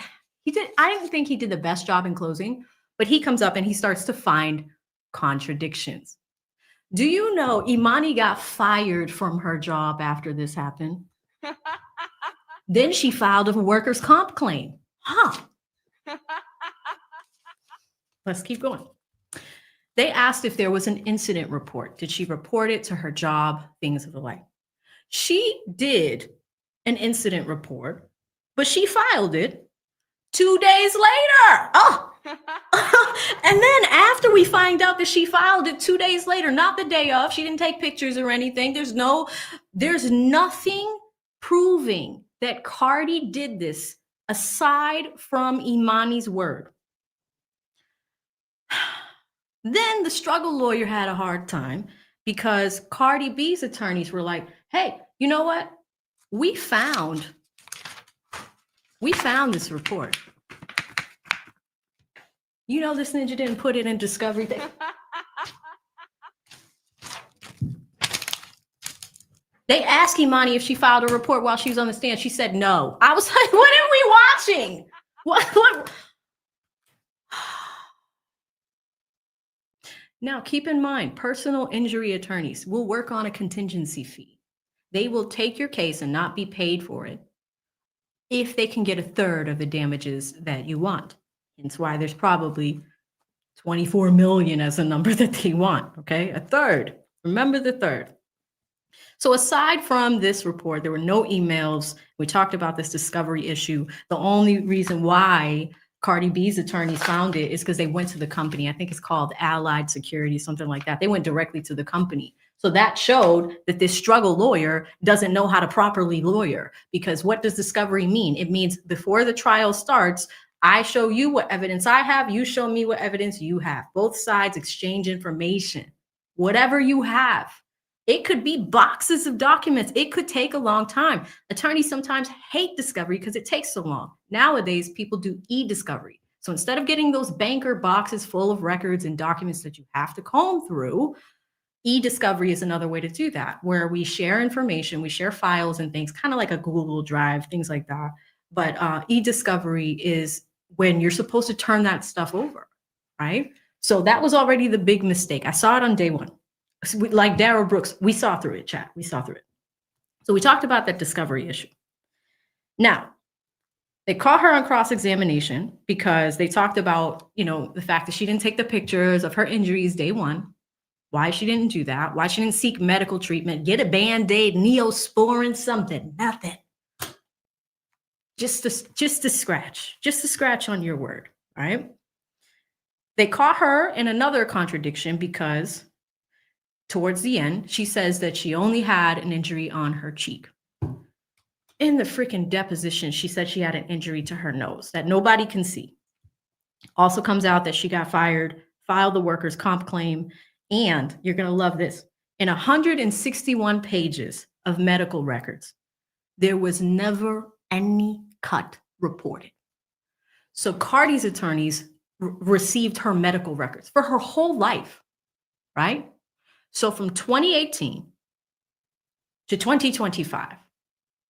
Speaker 1: I didn't think he did the best job in closing, but he comes up and he starts to find contradictions. Do you know Emani got fired from her job after this happened? Then she filed a workers' comp claim. Let's keep going. They asked if there was an incident report. Did she report it to her job? Things of the like. She did an incident report, but she filed it 2 days later. And then after we find out that she filed it 2 days later, not the day of, she didn't take pictures or anything. There's nothing proving that Cardi did this aside from Emani's word. Then the struggle lawyer had a hard time because Cardi B's attorneys were like, hey, you know what? We found this report. You know this ninja didn't put it in discovery. They asked Emani if she filed a report while she was on the stand. She said no. I was like, what are we watching? What? Now, keep in mind, personal injury attorneys will work on a contingency fee. They will take your case and not be paid for it if they can get a third of the damages that you want. Hence why there's probably 24 million as a number that they want, okay? A third. Remember the third. So aside from this report, there were no emails. We talked about this discovery issue. The only reason why Cardi B's attorneys found it is because they went to the company. I think it's called Allied Security, something like that. They went directly to the company. So that showed that this struggle lawyer doesn't know how to properly lawyer, because what does discovery mean? It means before the trial starts, I show you what evidence I have, you show me what evidence you have. Both sides exchange information, whatever you have. It could be boxes of documents. It could take a long time. Attorneys sometimes hate discovery because it takes so long. Nowadays, people do e-discovery. So instead of getting those banker boxes full of records and documents that you have to comb through, e-discovery is another way to do that, where we share information, we share files and things, kind of like a Google Drive, things like that. But e-discovery is when you're supposed to turn that stuff over, right? So that was already the big mistake. I saw it on day one. Like Darryl Brooks, we saw through it, chat. We saw through it. So we talked about that discovery issue. Now, they caught her on cross-examination because they talked about, the fact that she didn't take the pictures of her injuries day one, why she didn't do that, why she didn't seek medical treatment, get a Band-Aid, Neosporin, something, nothing. Just a scratch on your word, all right? They caught her in another contradiction because towards the end, she says that she only had an injury on her cheek. In the freaking deposition, she said she had an injury to her nose that nobody can see. Also comes out that she got fired, filed the workers' comp claim, and you're going to love this. In 161 pages of medical records, there was never any cut reported. So Cardi's attorneys received her medical records for her whole life, right? So from 2018 to 2025,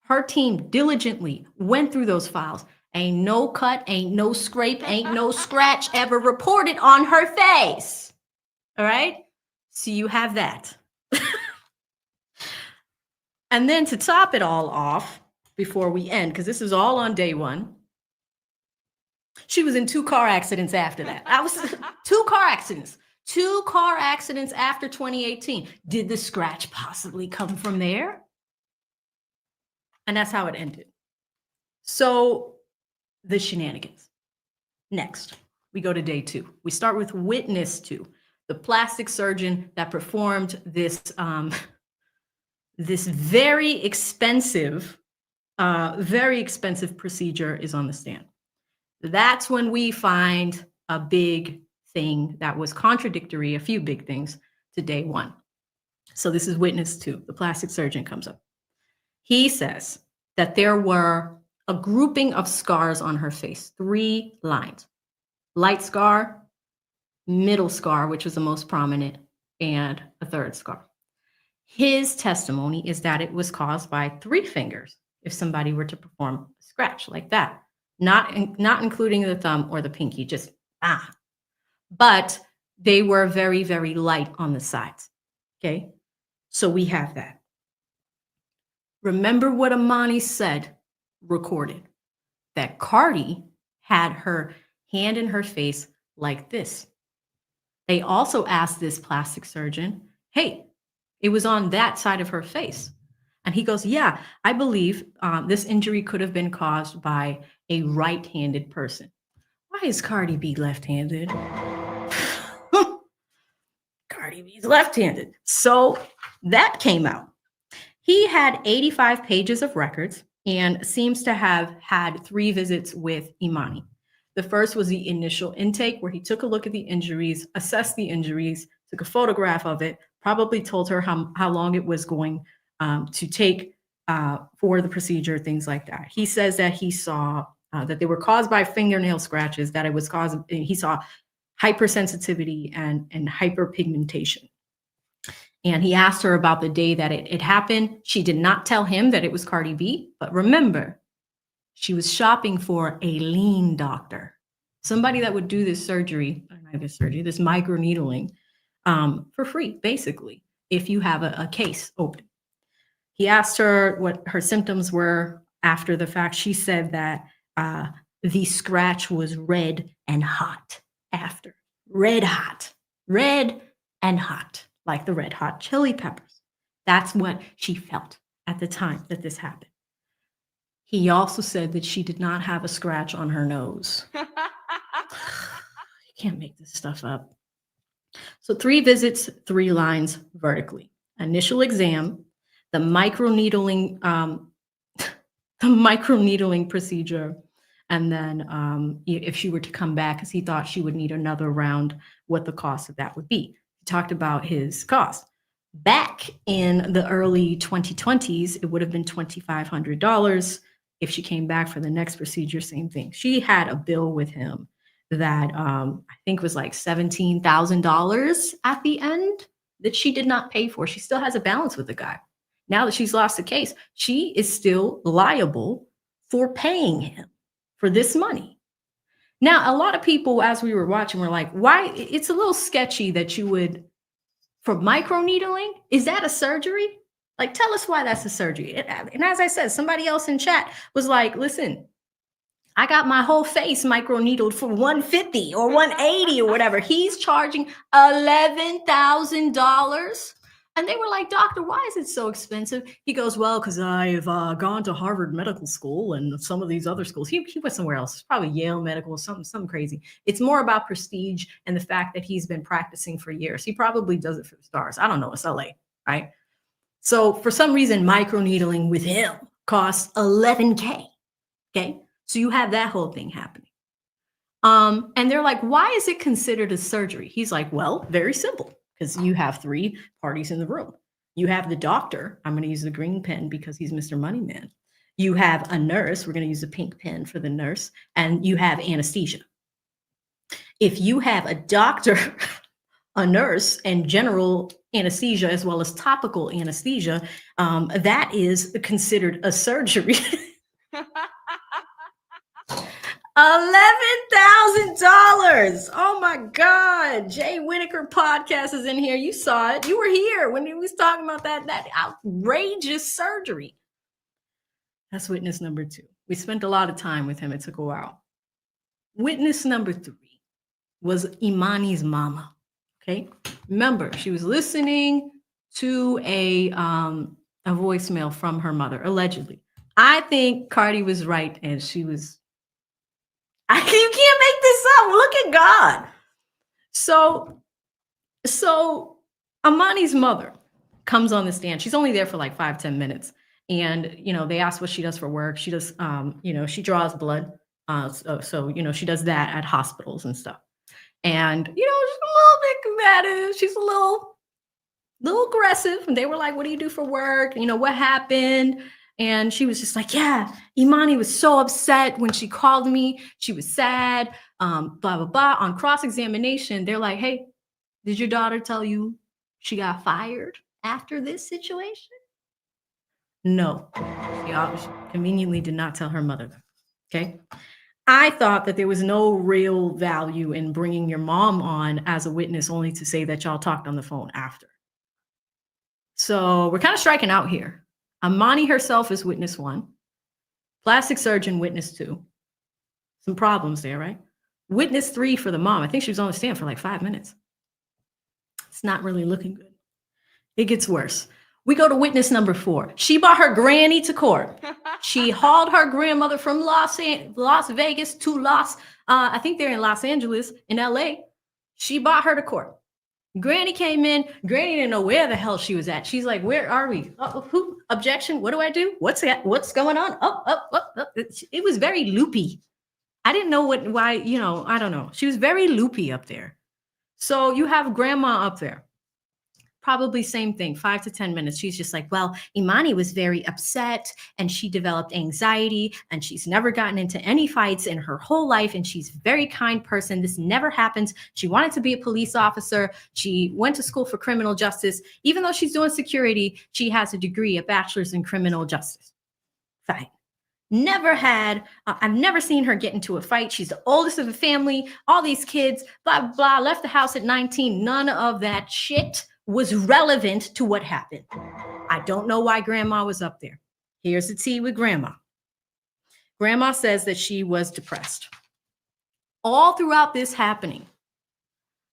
Speaker 1: her team diligently went through those files. Ain't no cut, ain't no scrape, ain't no scratch ever reported on her face. All right? So you have that. And then to top it all off, before we end, because this is all on day one, she was in 2 car accidents after that. I was 2 car accidents. 2 car accidents after 2018. Did the scratch possibly come from there? And that's how it ended. So the shenanigans. Next, we go to day 2. We start with witness 2, the plastic surgeon that performed this, this very expensive procedure is on the stand. That's when we find a big thing that was contradictory, a few big things to day 1. So this is witness 2. The plastic surgeon comes up. He says that there were a grouping of scars on her face, 3 lines. Light scar, middle scar, which was the most prominent, and a 3rd scar. His testimony is that it was caused by 3 fingers if somebody were to perform a scratch like that, not including the thumb or the pinky, just But they were very, very light on the sides, okay? So we have that. Remember what Emani said, recorded, that Cardi had her hand in her face like this. They also asked this plastic surgeon, hey, it was on that side of her face. And he goes, yeah, I believe this injury could have been caused by a right-handed person. Why is Cardi B left-handed? Cardi B's left-handed. So that came out. He had 85 pages of records and seems to have had 3 visits with Emani. The first was the initial intake, where he took a look at the injuries, assessed the injuries, took a photograph of it, probably told her how long it was going to take for the procedure, things like that. He says that he saw that they were caused by fingernail scratches, that it was caused, he saw hypersensitivity and hyperpigmentation. And he asked her about the day that it happened. She did not tell him that it was Cardi B, but remember, she was shopping for a lean doctor, somebody that would do this surgery, this microneedling for free, basically, if you have a case open. He asked her what her symptoms were after the fact. She said that the scratch was red and hot after. Red and hot, like the Red Hot Chili Peppers. That's what she felt at the time that this happened. He also said that she did not have a scratch on her nose. You can't make this stuff up. So 3 visits, 3 lines vertically. Initial exam, the microneedling procedure, and then if she were to come back, because he thought she would need another round, what the cost of that would be. He talked about his cost. Back in the early 2020s, it would have been $2,500. If she came back for the next procedure, same thing. She had a bill with him that I think was like $17,000 at the end that she did not pay for. She still has a balance with the guy. Now that she's lost the case, she is still liable for paying him for this money. Now, a lot of people, as we were watching, were like, why? It's a little sketchy that you would, for microneedling, is that a surgery? Like, tell us why that's a surgery. And as I said, somebody else in chat was like, listen, I got my whole face microneedled for $150 or $180 or whatever. He's charging $11,000. And they were like, doctor, why is it so expensive? He goes, well, because I've gone to Harvard Medical School and some of these other schools. He went somewhere else, probably Yale Medical, something crazy. It's more about prestige and the fact that he's been practicing for years. He probably does it for the stars. I don't know. It's LA, right? So for some reason, microneedling with him costs $11K. Okay. So you have that whole thing happening. And they're like, why is it considered a surgery? He's like, well, very simple, because you have 3 parties in the room. You have the doctor. I'm going to use the green pen because he's Mr. Moneyman. You have a nurse. We're going to use the pink pen for the nurse. And you have anesthesia. If you have a doctor, a nurse, and general anesthesia, as well as topical anesthesia, that is considered a surgery. $11,000. Oh my God. Jay Whitaker podcast is in here. You saw it. You were here when he was talking about that outrageous surgery. That's witness number 2. We spent a lot of time with him. It took a while. Witness number 3 was Emani's mama. Okay. Remember, she was listening to a voicemail from her mother, allegedly. I think Cardi was right, and she was. You can't make this up. Look at God. So Emani's mother comes on the stand. She's only there for like 5-10 minutes. And, they ask what she does for work. She does, she draws blood. So she does that at hospitals and stuff. And, she's a little bit combative. She's a little aggressive. And they were like, what do you do for work? What happened? And she was just like, yeah, Emani was so upset when she called me. She was sad, blah, blah, blah. On cross-examination, they're like, hey, did your daughter tell you she got fired after this situation? No, she conveniently did not tell her mother that. Okay. I thought that there was no real value in bringing your mom on as a witness, only to say that y'all talked on the phone after. So we're kind of striking out here. Emani herself is witness 1. Plastic surgeon, witness 2. Some problems there, right? Witness 3 for the mom. I think she was on the stand for like 5 minutes. It's not really looking good. It gets worse. We go to witness number 4. She brought her granny to court. She hauled her grandmother from Las Vegas to I think they're in Los Angeles, in LA. She brought her to court. Granny came in. Granny didn't know where the hell she was at. She's like, where are we? Who? Objection. What do I do? What's going on? It was very loopy. I didn't know why, I don't know. She was very loopy up there. So you have grandma up there. Probably same thing, 5 to 10 minutes. She's just like, well, Emani was very upset and she developed anxiety and she's never gotten into any fights in her whole life. And she's a very kind person. This never happens. She wanted to be a police officer. She went to school for criminal justice. Even though she's doing security, she has a degree, a bachelor's in criminal justice. Fine. Never had, I've never seen her get into a fight. She's the oldest of the family, all these kids, blah, blah, blah, left the house at 19. None of that shit was relevant to what happened. I don't know why grandma was up there. Here's the tea with grandma. Grandma says that she was depressed. All throughout this happening,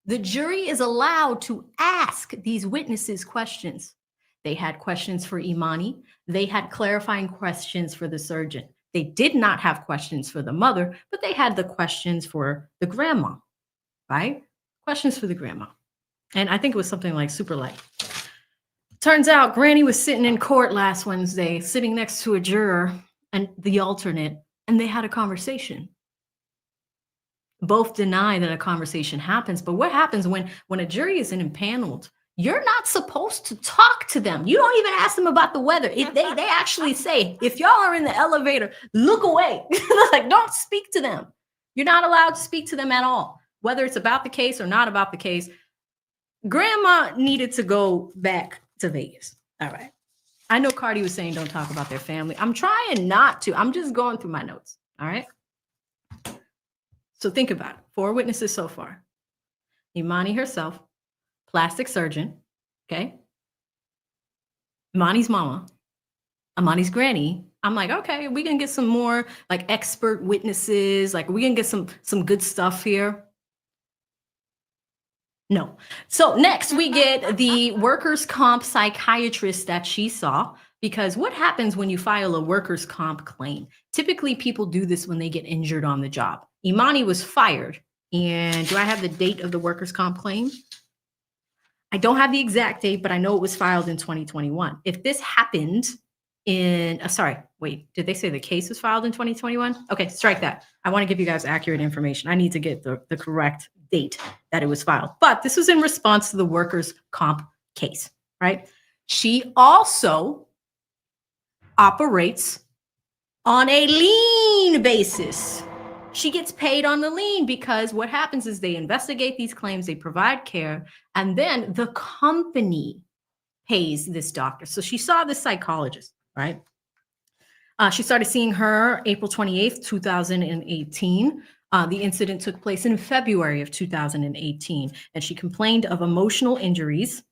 Speaker 1: the jury is allowed to ask these witnesses questions. They had questions for Emani. They had clarifying questions for the surgeon. They did not have questions for the mother, but they had the questions for the grandma, right? Questions for the grandma. And I think it was something like super light. Turns out Granny was sitting in court last Wednesday, sitting next to a juror and the alternate, and they had a conversation. Both deny that a conversation happens, but what happens when a jury isn't impaneled? You're not supposed to talk to them. You don't even ask them about the weather. If they actually say, if y'all are in the elevator, look away. Like, don't speak to them. You're not allowed to speak to them at all, whether it's about the case or not about the case. Grandma needed to go back to Vegas. All right. I know Cardi was saying don't talk about their family. I'm trying not to. I'm just going through my notes. All right. So think about it. 4 witnesses so far. Emani herself, plastic surgeon, okay? Emani's mama, Emani's granny. I'm like, okay, we can get some more like expert witnesses. Like we can get some good stuff here. No. So next we get the workers' comp psychiatrist that she saw, because what happens when you file a workers' comp claim? Typically people do this when they get injured on the job. Emani was fired. And do I have the date of the workers' comp claim? I don't have the exact date, but I know it was filed in 2021. If this happened in, sorry, wait, did they say the case was filed in 2021? Okay, strike that. I want to give you guys accurate information. I need to get the correct date that it was filed. But this was in response to the workers' comp case, right? She also operates on a lien basis. She gets paid on the lien because what happens is they investigate these claims, they provide care, and then the company pays this doctor. So she saw this psychologist, right? She started seeing her April 28th, 2018. The incident took place in February of 2018, and she complained of emotional injuries.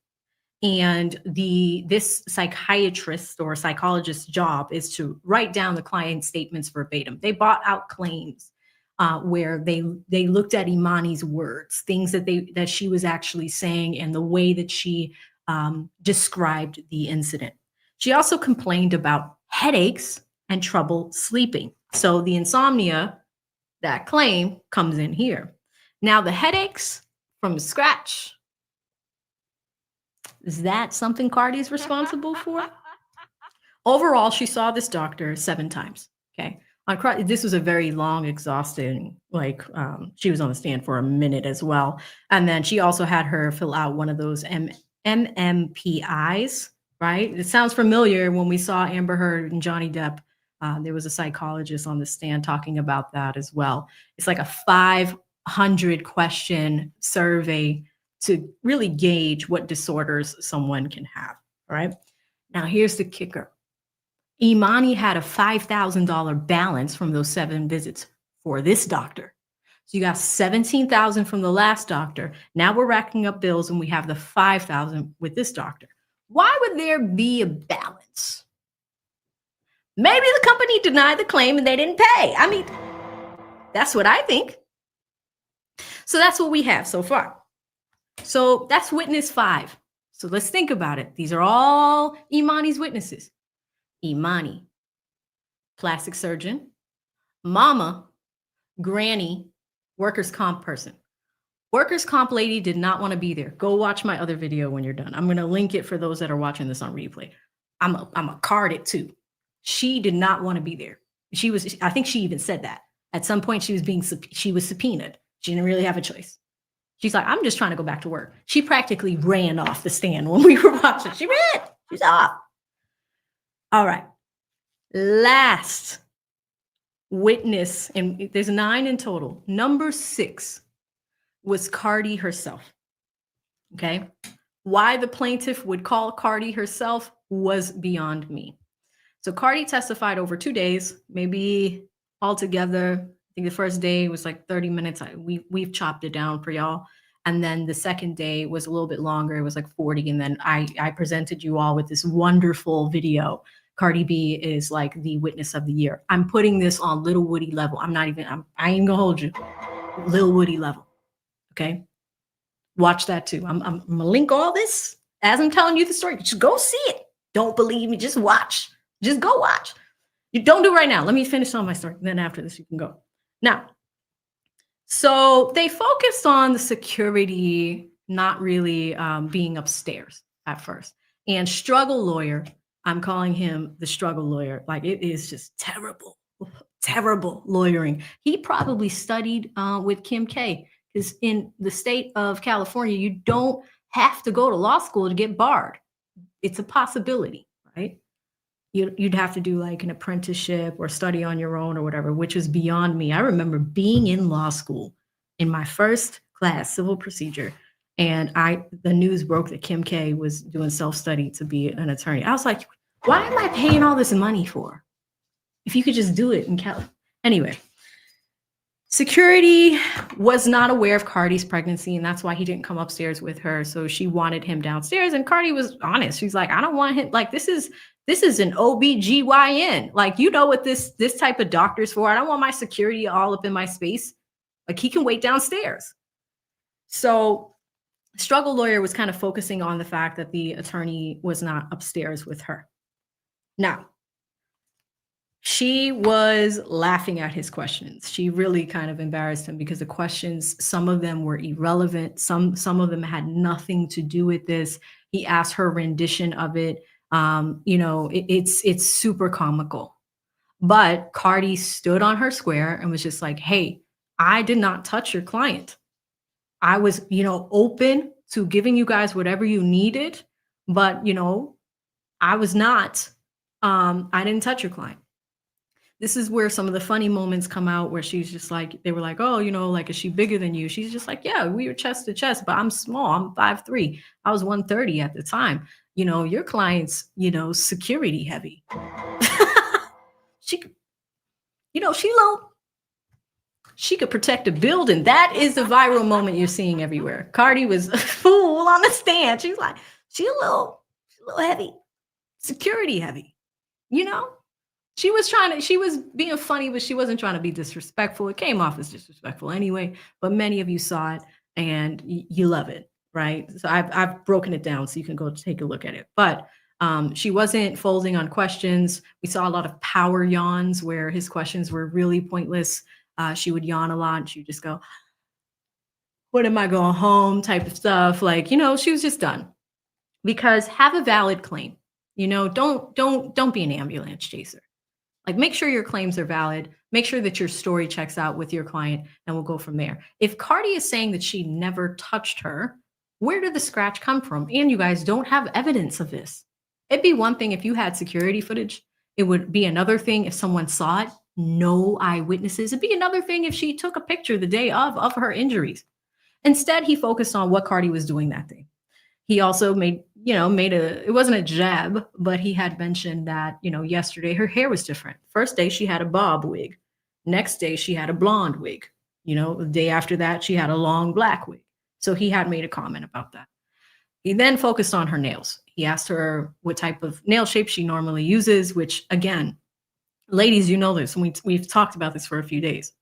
Speaker 1: And this psychiatrist or psychologist's job is to write down the client statements verbatim. They bought out claims where they looked at Emani's words, things that she was actually saying, and the way that she described the incident. She also complained about headaches and trouble sleeping. So the insomnia, that claim comes in here. Now the headaches from scratch, is that something Cardi is responsible for? Overall, she saw this doctor 7 times. Okay. This was a very long, exhausting, she was on the stand for a minute as well. And then she also had her fill out one of those MMPIs, right? It sounds familiar. When we saw Amber Heard and Johnny Depp, there was a psychologist on the stand talking about that as well. It's like a 500 question survey to really gauge what disorders someone can have, right? Now, here's the kicker. Emani had a $5,000 balance from those 7 visits for this doctor. So you got $17,000 from the last doctor. Now we're racking up bills and we have the $5,000 with this doctor. Why would there be a balance? Maybe the company denied the claim and they didn't pay. I mean, that's what I think. So that's what we have so far. So that's witness 5. So let's think about it. These are all Emani's witnesses. Emani, plastic surgeon, mama, granny, workers' comp person. Workers' comp lady did not want to be there. Go watch my other video when you're done. I'm going to link it for those that are watching this on replay. I'm a card it too. She did not want to be there. I think she even said that. At some point she was subpoenaed. She didn't really have a choice. She's like, I'm just trying to go back to work. She practically ran off the stand when we were watching. She ran. She's off. All right. Last witness, and there's 9 in total. Number 6 was Cardi herself. Okay. Why the plaintiff would call Cardi herself was beyond me. So Cardi testified over 2 days, maybe altogether. I think the first day was like 30 minutes. We've chopped it down for y'all. And then the second day was a little bit longer. It was like 40. And then I presented you all with this wonderful video. Cardi B is like the witness of the year. I'm putting this on Little Woody level. I ain't gonna hold you. Lil Woody level. Okay. Watch that too. I'm gonna link all this as I'm telling you the story. Just go see it. Don't believe me. Just watch. Just go watch. You don't do it right now. Let me finish on my story. Then after this, you can go. Now, so they focused on the security not really being upstairs at first. And struggle lawyer, I'm calling him the struggle lawyer. Like, it is just terrible, terrible lawyering. He probably studied with Kim K, because in the state of California, you don't have to go to law school to get barred. It's a possibility, right? You'd have to do like an apprenticeship or study on your own or whatever, which is beyond me. I remember being in law school in my first class, civil procedure, and the news broke that Kim K was doing self-study to be an attorney. I was like, why am I paying all this money for? If you could just do it in California. Anyway, security was not aware of Cardi's pregnancy, and that's why he didn't come upstairs with her. So she wanted him downstairs, and Cardi was honest. She's like, I don't want him. Like, this is an OBGYN. Like, you know what this type of doctor's for. I don't want my security all up in my space. Like, he can wait downstairs. So struggle lawyer was kind of focusing on the fact that the attorney was not upstairs with her. Now, she was laughing at his questions. She really kind of embarrassed him because the questions, some of them were irrelevant. Some of them had nothing to do with this. He asked her rendition of it. It's super comical. But Cardi stood on her square and was just like, hey, I did not touch your client. I was, open to giving you guys whatever you needed, but, I was not, I didn't touch your client. This is where some of the funny moments come out where she's just like, they were like, oh, like, is she bigger than you? She's just like, yeah, we were chest to chest, but I'm small. I'm 5'3". I was 130 at the time. Your client's, security heavy. She could protect a building. That is the viral moment you're seeing everywhere. Cardi was a fool on the stand. She's like, she's a little heavy, security heavy, She was being funny, but she wasn't trying to be disrespectful. It came off as disrespectful anyway, but many of you saw it and you love it, right? So I've broken it down so you can go take a look at it. But she wasn't folding on questions. We saw a lot of power yawns where his questions were really pointless. She would yawn a lot and she would just go, what am I going home type of stuff. Like, she was just done. Because have a valid claim. Don't be an ambulance chaser. Like, make sure your claims are valid. Make sure that your story checks out with your client, and we'll go from there. If Cardi is saying that she never touched her, where did the scratch come from? And you guys don't have evidence of this. It'd be one thing if you had security footage. It would be another thing if someone saw it. No eyewitnesses. It'd be another thing if she took a picture the day of her injuries. Instead, he focused on what Cardi was doing that day. He also made it wasn't a jab, but he had mentioned that, yesterday her hair was different. First day she had a bob wig. Next day she had a blonde wig. The day after that she had a long black wig. So he had made a comment about that. He then focused on her nails. He asked her what type of nail shape she normally uses, which, again, ladies, you know this, and we've talked about this for a few days.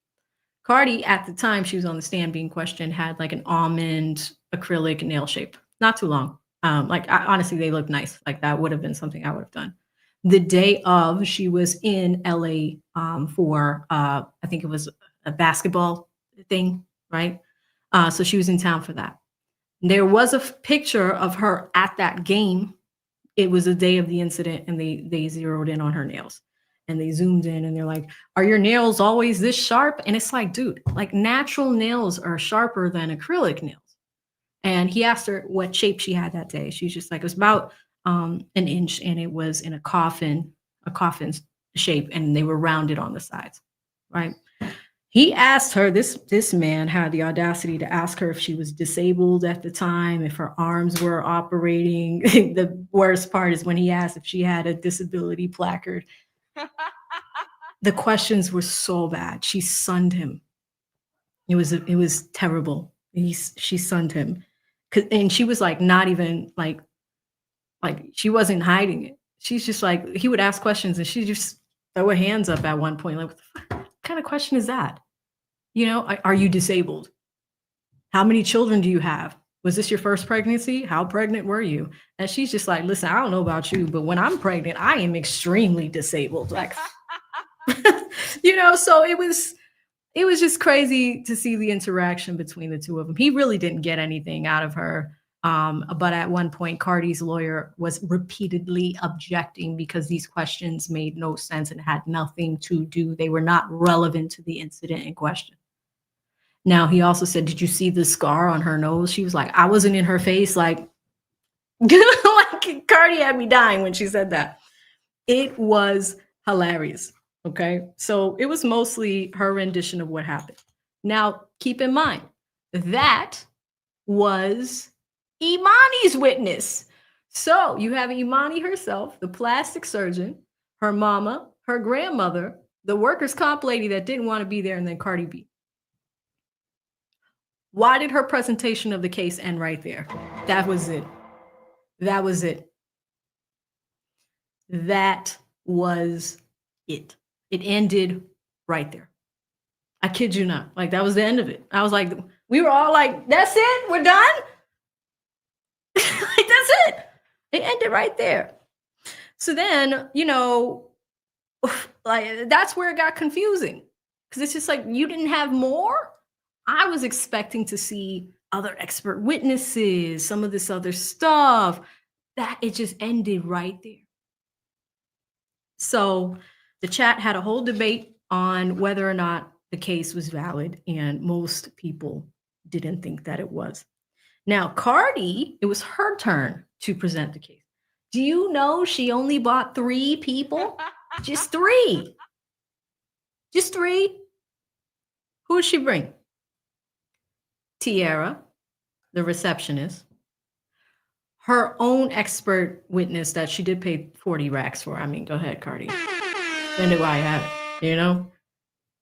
Speaker 1: Cardi, at the time she was on the stand being questioned, had like an almond acrylic nail shape. Not too long. Honestly, they look nice. Like, that would have been something I would have done. The day of, she was in LA for, I think it was a basketball thing, right? So she was in town for that. There was a picture of her at that game. It was the day of the incident, and they zeroed in on her nails. And they zoomed in and they're like, are your nails always this sharp? And it's like, dude, like, natural nails are sharper than acrylic nails. And he asked her what shape she had that day. She's just like, it was about an inch, and it was in a coffin shape, and they were rounded on the sides, right? He asked her, this man had the audacity to ask her if she was disabled at the time, if her arms were operating. The worst part is when he asked if she had a disability placard. The questions were so bad. She sunned him. It was terrible. She sunned him. And she was like, not even like she wasn't hiding it. She's just like, he would ask questions and she just throw her hands up at one point. Like, what kind of question is that? You know, are you disabled? How many children do you have? Was this your first pregnancy? How pregnant were you? And she's just like, listen, I don't know about you, but when I'm pregnant, I am extremely disabled. Like, you know, so it was just crazy to see the interaction between the two of them. He really didn't get anything out of her. But at one point, Cardi's lawyer was repeatedly objecting because these questions made no sense and had nothing to do. They were not relevant to the incident in question. Now, he also said, did you see the scar on her nose? She was like, I wasn't in her face. Like, like Cardi had me dying when she said that. It was hilarious. Okay. So it was mostly her rendition of what happened. Now, keep in mind, that was Emani's witness. So you have Emani herself, the plastic surgeon, her mama, her grandmother, the workers' comp lady that didn't want to be there, and then Cardi B. Why did her presentation of the case end right there? That was it. That was it. That was it. It ended right there. I kid you not. Like, that was the end of it. I was like, we were all like, that's it? We're done? Like, that's it. It ended right there. So then, you know, like, that's where it got confusing. Because it's just like, you didn't have more? I was expecting to see other expert witnesses, some of this other stuff. That it just ended right there. So the chat had a whole debate on whether or not the case was valid, and most people didn't think that it was. Now, Cardi, it was her turn to present the case. Do you know she only bought 3 people? Just 3. Just 3. Who did she bring? Tiara, the receptionist, her own expert witness that she did pay 40 racks for. I mean, go ahead, Cardi. Spend it while you have it, you know?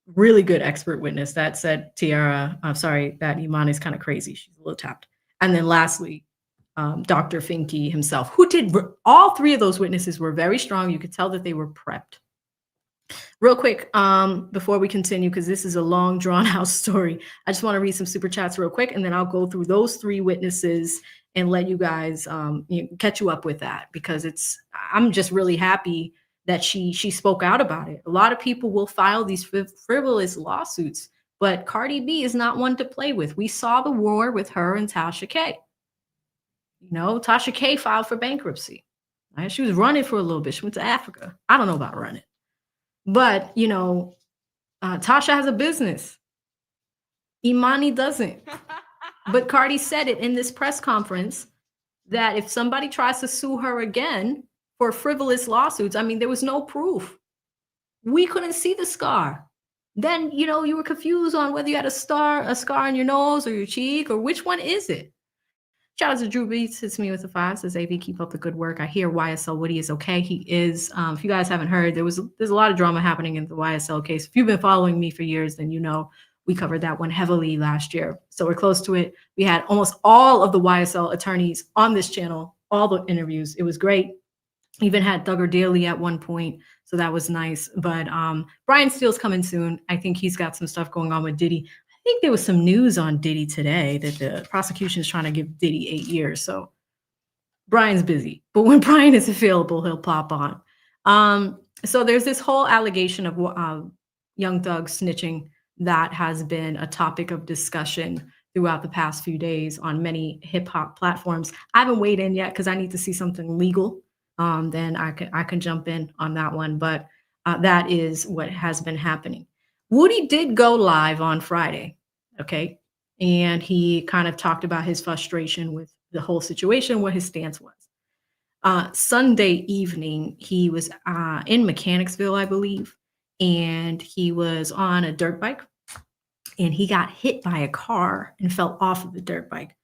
Speaker 1: Really good expert witness that said Tiara, I'm sorry, that Emani's kind of crazy. She's a little tapped. And then lastly, Dr. Finke himself, who did, all 3 of those witnesses were very strong. You could tell that they were prepped. Real quick, before we continue, because this is a long, drawn-out story, I just want to read some super chats real quick, and then I'll go through those 3 witnesses and let you guys catch you up with that, because I'm just really happy that she spoke out about it. A lot of people will file these frivolous lawsuits, but Cardi B is not one to play with. We saw the war with her and Tasha K. You know, Tasha K filed for bankruptcy. Right? She was running for a little bit. She went to Africa. I don't know about running. But, you know, Tasha has a business. Emani doesn't. But Cardi said it in this press conference that if somebody tries to sue her again for frivolous lawsuits, I mean, there was no proof. We couldn't see the scar. Then, you know, you were confused on whether you had a scar on your nose or your cheek, or which one is it? Shout out to Drew Beats, hits me with the 5, says, AB, keep up the good work. I hear YSL Woody is okay. He is. If you guys haven't heard, there's a lot of drama happening in the YSL case. If you've been following me for years, then you know we covered that one heavily last year. So we're close to it. We had almost all of the YSL attorneys on this channel, all the interviews. It was great. Even had Duggar Daly at one point, so that was nice. But Brian Steele's coming soon. I think he's got some stuff going on with Diddy. I think there was some news on Diddy today that the prosecution is trying to give Diddy 8 years. So Brian's busy, but when Brian is available, he'll pop on. So there's this whole allegation of Young Thug snitching that has been a topic of discussion throughout the past few days on many hip hop platforms. I haven't weighed in yet because I need to see something legal. Then I can jump in on that one. But that is what has been happening. Woody did go live on Friday. Okay. and he kind of talked about his frustration with the whole situation, what his stance was. Sunday evening, he was in Mechanicsville, I believe, and he was on a dirt bike, and he got hit by a car and fell off of the dirt bike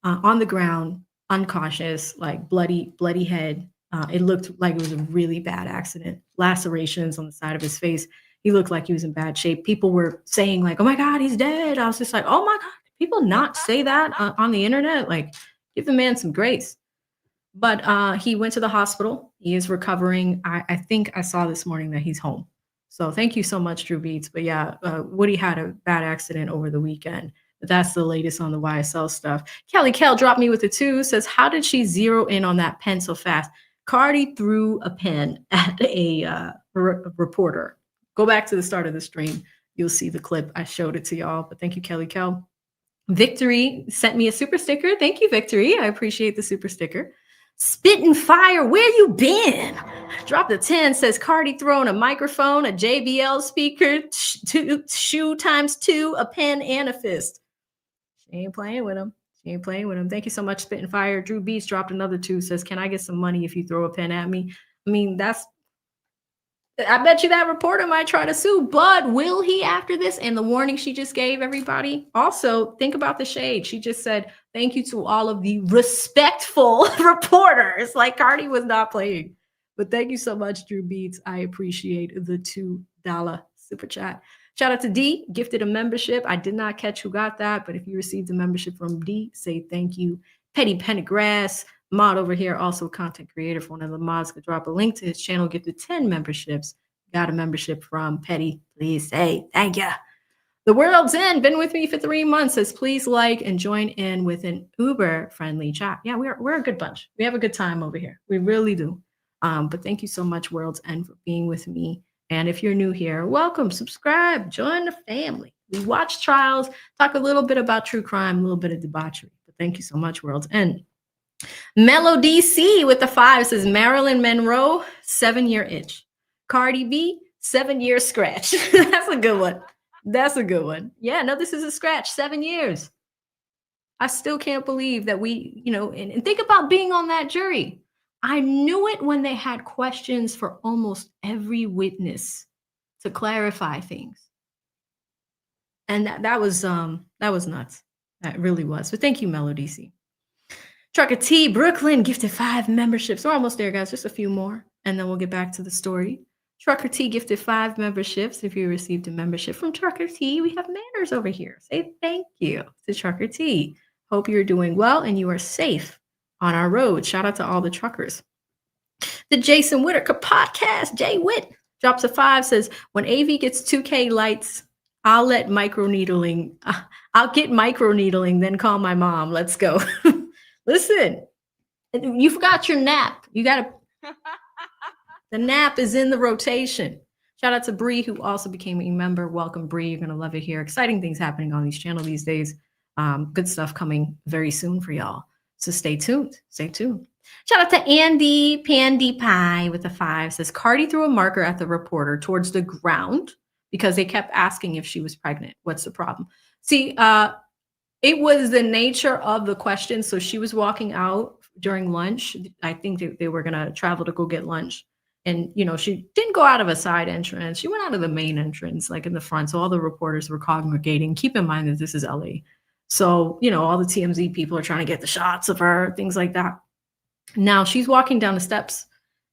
Speaker 1: on the ground, unconscious, like bloody head. It looked like it was a really bad accident. Lacerations on the side of his face. He looked like he was in bad shape. People were saying like, "Oh my God, he's dead." I was just like, "Oh my God, people not say that on the internet? Like, give the man some grace." But he went to the hospital. He is recovering. I think I saw this morning that he's home. So thank you so much, Drew Beats. But yeah, Woody had a bad accident over the weekend. But that's the latest on the YSL stuff. Kelly Kell dropped me with a 2, says, how did she zero in on that pen so fast? Cardi threw a pen at a reporter. Go back to the start of the stream. You'll see the clip. I showed it to y'all. But thank you, Kelly Kell. Victory sent me a super sticker. Thank you, Victory. I appreciate the super sticker. Spitting Fire, where you been? Drop the 10, says Cardi throwing a microphone, a JBL speaker, shoe times 2, a pen, and a fist. She ain't playing with him. She ain't playing with him. Thank you so much, Spitting Fire. Drew Beats dropped another 2, says, can I get some money if you throw a pen at me? I mean, I bet you that reporter might try to sue, but will he after this? And the warning she just gave everybody. Also, think about the shade. She just said, thank you to all of the respectful reporters. Like Cardi was not playing. But thank you so much, Drew Beats. I appreciate the $2 super chat. Shout out to D, gifted a membership. I did not catch who got that, but if you received a membership from D, say thank you. Petty Pendergrass, mod over here, also content creator for one of the mods, could drop a link to his channel, gifted 10 memberships. Got a membership from Petty. Please say thank you. The World's End, been with me for 3 months, says please like and join in with an Uber friendly chat. Yeah, we're a good bunch. We have a good time over here. We really do. But thank you so much, World's End, for being with me. And if you're new here, welcome, subscribe, join the family. We watch trials, talk a little bit about true crime, a little bit of debauchery. But thank you so much, World's End. Mellow DC with the 5 says Marilyn Monroe, 7-year itch. Cardi B, 7-year scratch. That's a good one. That's a good one. Yeah, no, this is a scratch. 7 years. I still can't believe that we, and think about being on that jury. I knew it when they had questions for almost every witness to clarify things. And that was nuts. That really was. But thank you, Mellow DC. Trucker T, Brooklyn, gifted 5 memberships. We're almost there, guys. Just a few more, and then we'll get back to the story. Trucker T gifted 5 memberships. If you received a membership from Trucker T, we have manners over here. Say thank you to Trucker T. Hope you're doing well and you are safe on our road. Shout out to all the truckers. The Jason Whitaker podcast, Jay Witt, drops a 5, says, when AV gets 2K lights, I'll get microneedling, then call my mom. Let's go. Listen, you forgot your nap. The nap is in the rotation. Shout out to Bree, who also became a member. Welcome, Bree. You're going to love it here. Exciting things happening on these channels these days. Good stuff coming very soon for y'all. So stay tuned. Stay tuned. Shout out to Andy Pandy Pie with a 5. Says Cardi threw a marker at the reporter towards the ground because they kept asking if she was pregnant. What's the problem? See, it was the nature of the question. So she was walking out during lunch. I think they were going to travel to go get lunch. And, she didn't go out of a side entrance. She went out of the main entrance, like in the front. So all the reporters were congregating. Keep in mind that this is LA. So, all the TMZ people are trying to get the shots of her, things like that. Now she's walking down the steps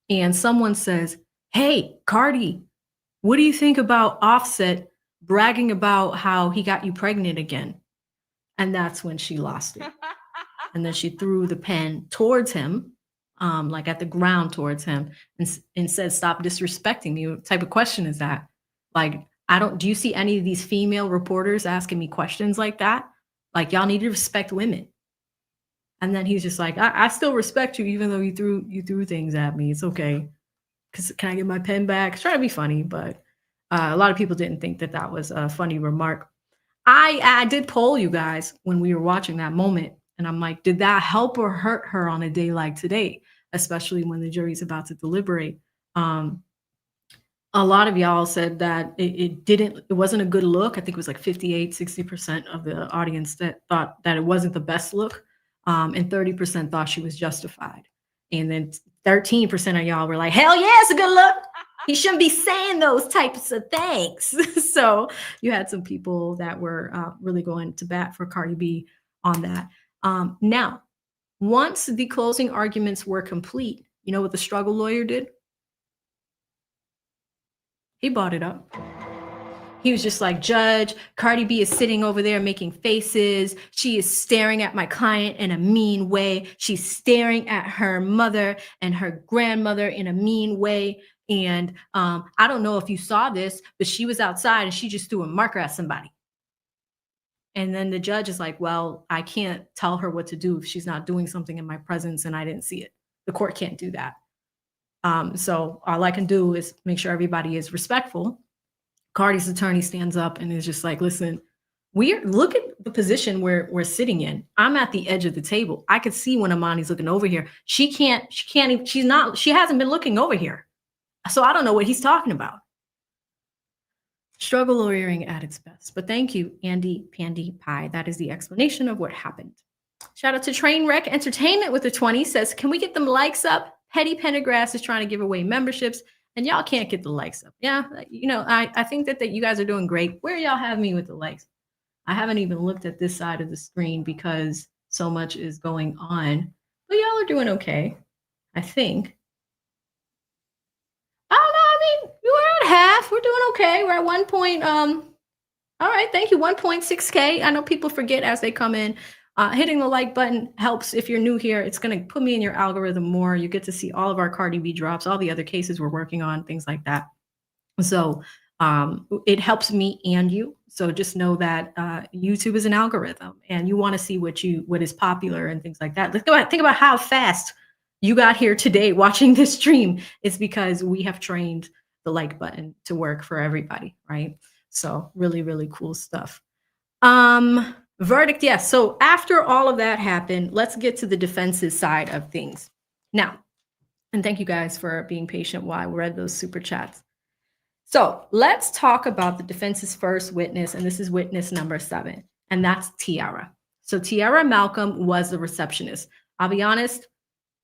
Speaker 1: and someone says, hey, Cardi, what do you think about Offset bragging about how he got you pregnant again? And that's when she lost it. And then she threw the pen towards him, like at the ground towards him, and said, stop disrespecting me. What type of question is that? Like, do you see any of these female reporters asking me questions like that? Like, y'all need to respect women. And then he's just like, I still respect you, even though you threw things at me. It's okay. Can I get my pen back? It's trying to be funny, but a lot of people didn't think that was a funny remark. I did poll you guys when we were watching that moment. And I'm like, did that help or hurt her on a day like today, especially when the jury's about to deliberate? a lot of y'all said that it wasn't a good look. I think it was like 58-60% of the audience that thought that it wasn't the best look, and 30% thought she was justified, and then 13% of y'all were like, hell yeah, it's a good look. He shouldn't be saying those types of things. So you had some people that were really going to bat for Cardi B on that. Now, once the closing arguments were complete, you know what the struggle lawyer did? He bought it up. He was just like, Judge, Cardi B is sitting over there making faces. She is staring at my client in a mean way. She's staring at her mother and her grandmother in a mean way. And I don't know if you saw this, but she was outside and she just threw a marker at somebody. And then the judge is like, well, I can't tell her what to do if she's not doing something in my presence and I didn't see it. The court can't do that. So all I can do is make sure everybody is respectful. Cardi's attorney stands up and is just like, listen, look at the position where we're sitting in. I'm at the edge of the table. I could see when Emani's looking over here. She hasn't been looking over here. So I don't know what he's talking about. Struggle lawyering at its best. But thank you, Andy Pandy Pie. That is the explanation of what happened. Shout out to Trainwreck Entertainment with the 20 says, can we get them likes up? Petty Pendergrass is trying to give away memberships and y'all can't get the likes up. Yeah, you know, I think that you guys are doing great. Where y'all have me with the likes? I haven't even looked at this side of the screen because so much is going on. But y'all are doing okay, I think. I don't know. I mean, we're at half. We're doing okay. We're at 1 point. All right, thank you. 1.6K. I know people forget as they come in. Hitting the like button helps. If you're new here, it's going to put me in your algorithm more. You get to see all of our Cardi B drops, all the other cases we're working on, things like that. So it helps me and you. So just know that YouTube is an algorithm and you want to see what is popular and things like that. Let's go ahead. Think about how fast you got here today watching this stream. It's because we have trained the like button to work for everybody, right? So really, really cool stuff. Verdict, yes. So after all of that happened, let's get to the defense's side of things. Now, and thank you guys for being patient while I read those super chats. So let's talk about the defense's first witness, and this is witness number 7, and that's Tiara. So Tiara Malcolm was the receptionist. I'll be honest,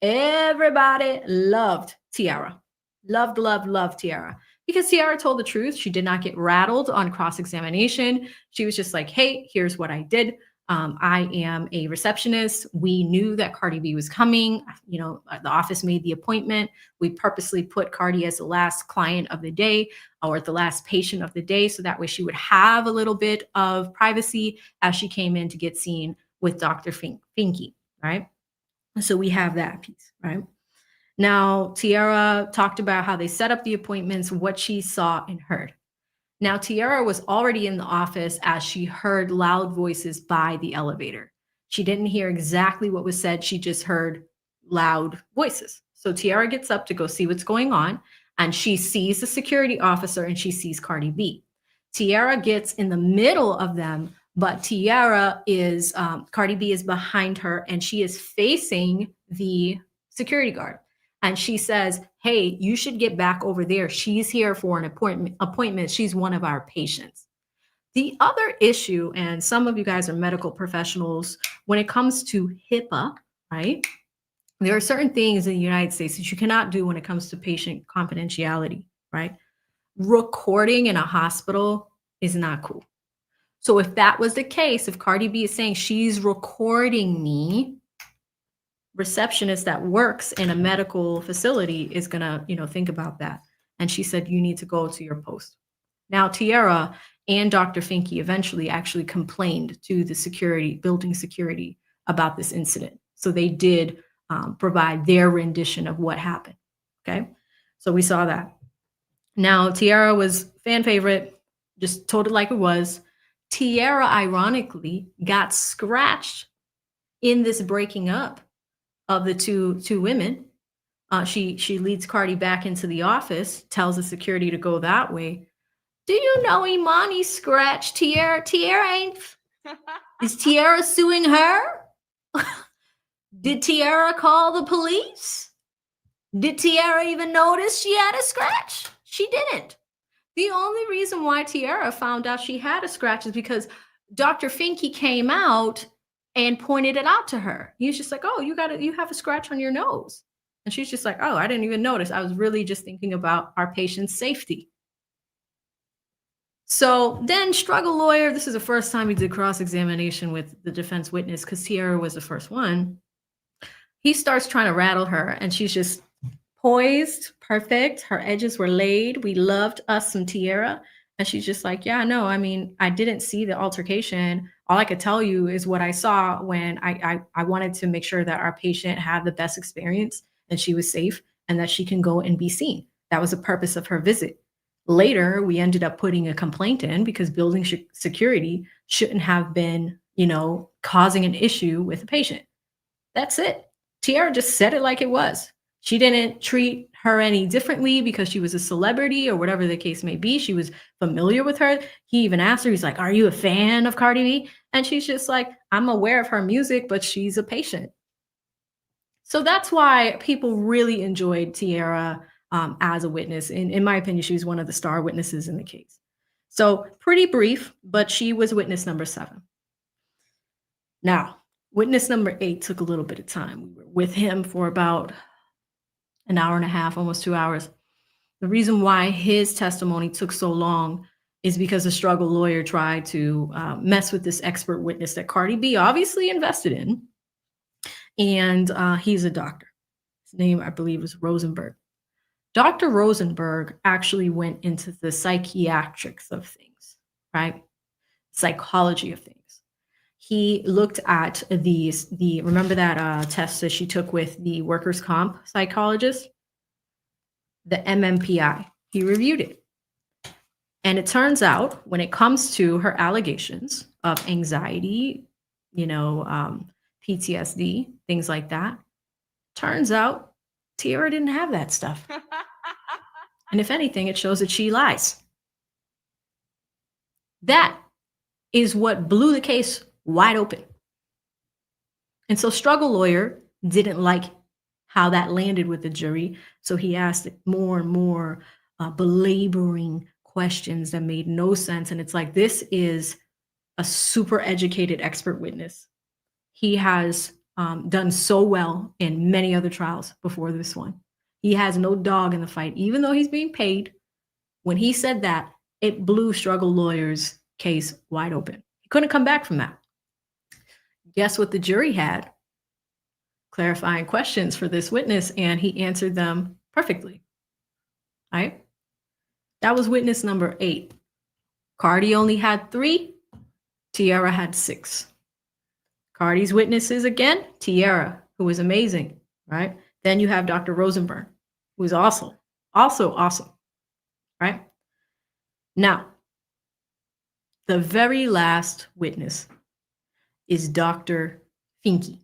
Speaker 1: everybody loved Tiara. Loved Tiara. Because Tiara told the truth. She did not get rattled on cross-examination. She was just like, hey, here's what I did. I am a receptionist. We knew that Cardi B was coming. You know, the office made the appointment. We purposely put Cardi as the last client of the day or the last patient of the day. So that way she would have a little bit of privacy as she came in to get seen with Dr. Finke, right? So we have that piece, right? Now, Tiara talked about how they set up the appointments, what she saw and heard. Now, Tiara was already in the office as she heard loud voices by the elevator. She didn't hear exactly what was said. She just heard loud voices. So Tiara gets up to go see what's going on, and she sees the security officer and she sees Cardi B. Tiara gets in the middle of them, but Cardi B is behind her and she is facing the security guard. And she says, hey, you should get back over there. She's here for an appointment. She's one of our patients. The other issue, and some of you guys are medical professionals, when it comes to HIPAA, right? There are certain things in the United States that you cannot do when it comes to patient confidentiality, right? Recording in a hospital is not cool. So if that was the case, if Cardi B is saying she's recording me, receptionist that works in a medical facility is gonna, think about that. And she said, you need to go to your post. Now, Tiara and Dr. Finke eventually actually complained to the building security about this incident. So they did provide their rendition of what happened, okay? So we saw that. Now, Tiara was fan favorite, just told it like it was. Tiara, ironically, got scratched in this breaking up of the two women. She leads Cardi back into the office, tells the security to go that way. Do you know Emani scratched Tiara? Tiara ain't. Is Tiara suing her? Did Tiara call the police? Did Tiara even notice she had a scratch? She didn't. The only reason why Tiara found out she had a scratch is because Dr. Finke came out and pointed it out to her. He was just like, "Oh, you have a scratch on your nose." And she's just like, "Oh, I didn't even notice. I was really just thinking about our patient's safety." So then struggle lawyer, this is the first time he did cross-examination with the defense witness because Tiara was the first one. He starts trying to rattle her and she's just poised, perfect. Her edges were laid. We loved us some Tiara. And she's just like, yeah, no, I mean, I didn't see the altercation. All I could tell you is what I saw when I wanted to make sure that our patient had the best experience and she was safe and that she can go and be seen. That was the purpose of her visit. Later, we ended up putting a complaint in because building security shouldn't have been, causing an issue with the patient. That's it. Tiara just said it like it was. She didn't treat her any differently because she was a celebrity or whatever the case may be. She was familiar with her. He even asked her, he's like, "Are you a fan of Cardi B?" And she's just like, "I'm aware of her music, but she's a patient." So that's why people really enjoyed Tiara as a witness. In my opinion, she was one of the star witnesses in the case. So pretty brief, but she was witness number 7. Now, witness number 8 took a little bit of time. We were with him for about an hour and a half, almost 2 hours. The reason why his testimony took so long is because the struggle lawyer tried to mess with this expert witness that Cardi B obviously invested in. And he's a doctor. His name, I believe, was Rosenberg. Dr. Rosenberg actually went into the psychiatrics of things, right? Psychology of things. He looked at remember that test that she took with the workers' comp psychologist? The MMPI. He reviewed it. And it turns out when it comes to her allegations of anxiety, PTSD, things like that, turns out Tiara didn't have that stuff. And if anything, it shows that she lies. That is what blew the case wide open. And so struggle lawyer didn't like how that landed with the jury. So he asked more and more belaboring questions that made no sense. And it's like, this is a super educated expert witness. He has done so well in many other trials before this one. He has no dog in the fight, even though he's being paid. When he said that, it blew struggle lawyer's case wide open. He couldn't come back from that. Guess what the jury had? Clarifying questions for this witness, and he answered them perfectly. All right? That was witness number 8. Cardi only had 3. Tiara had 6. Cardi's witnesses again, Tiara, who was amazing, right? Then you have Dr. Rosenberg, who is also awesome, right? Now, the very last witness is Dr. Finke.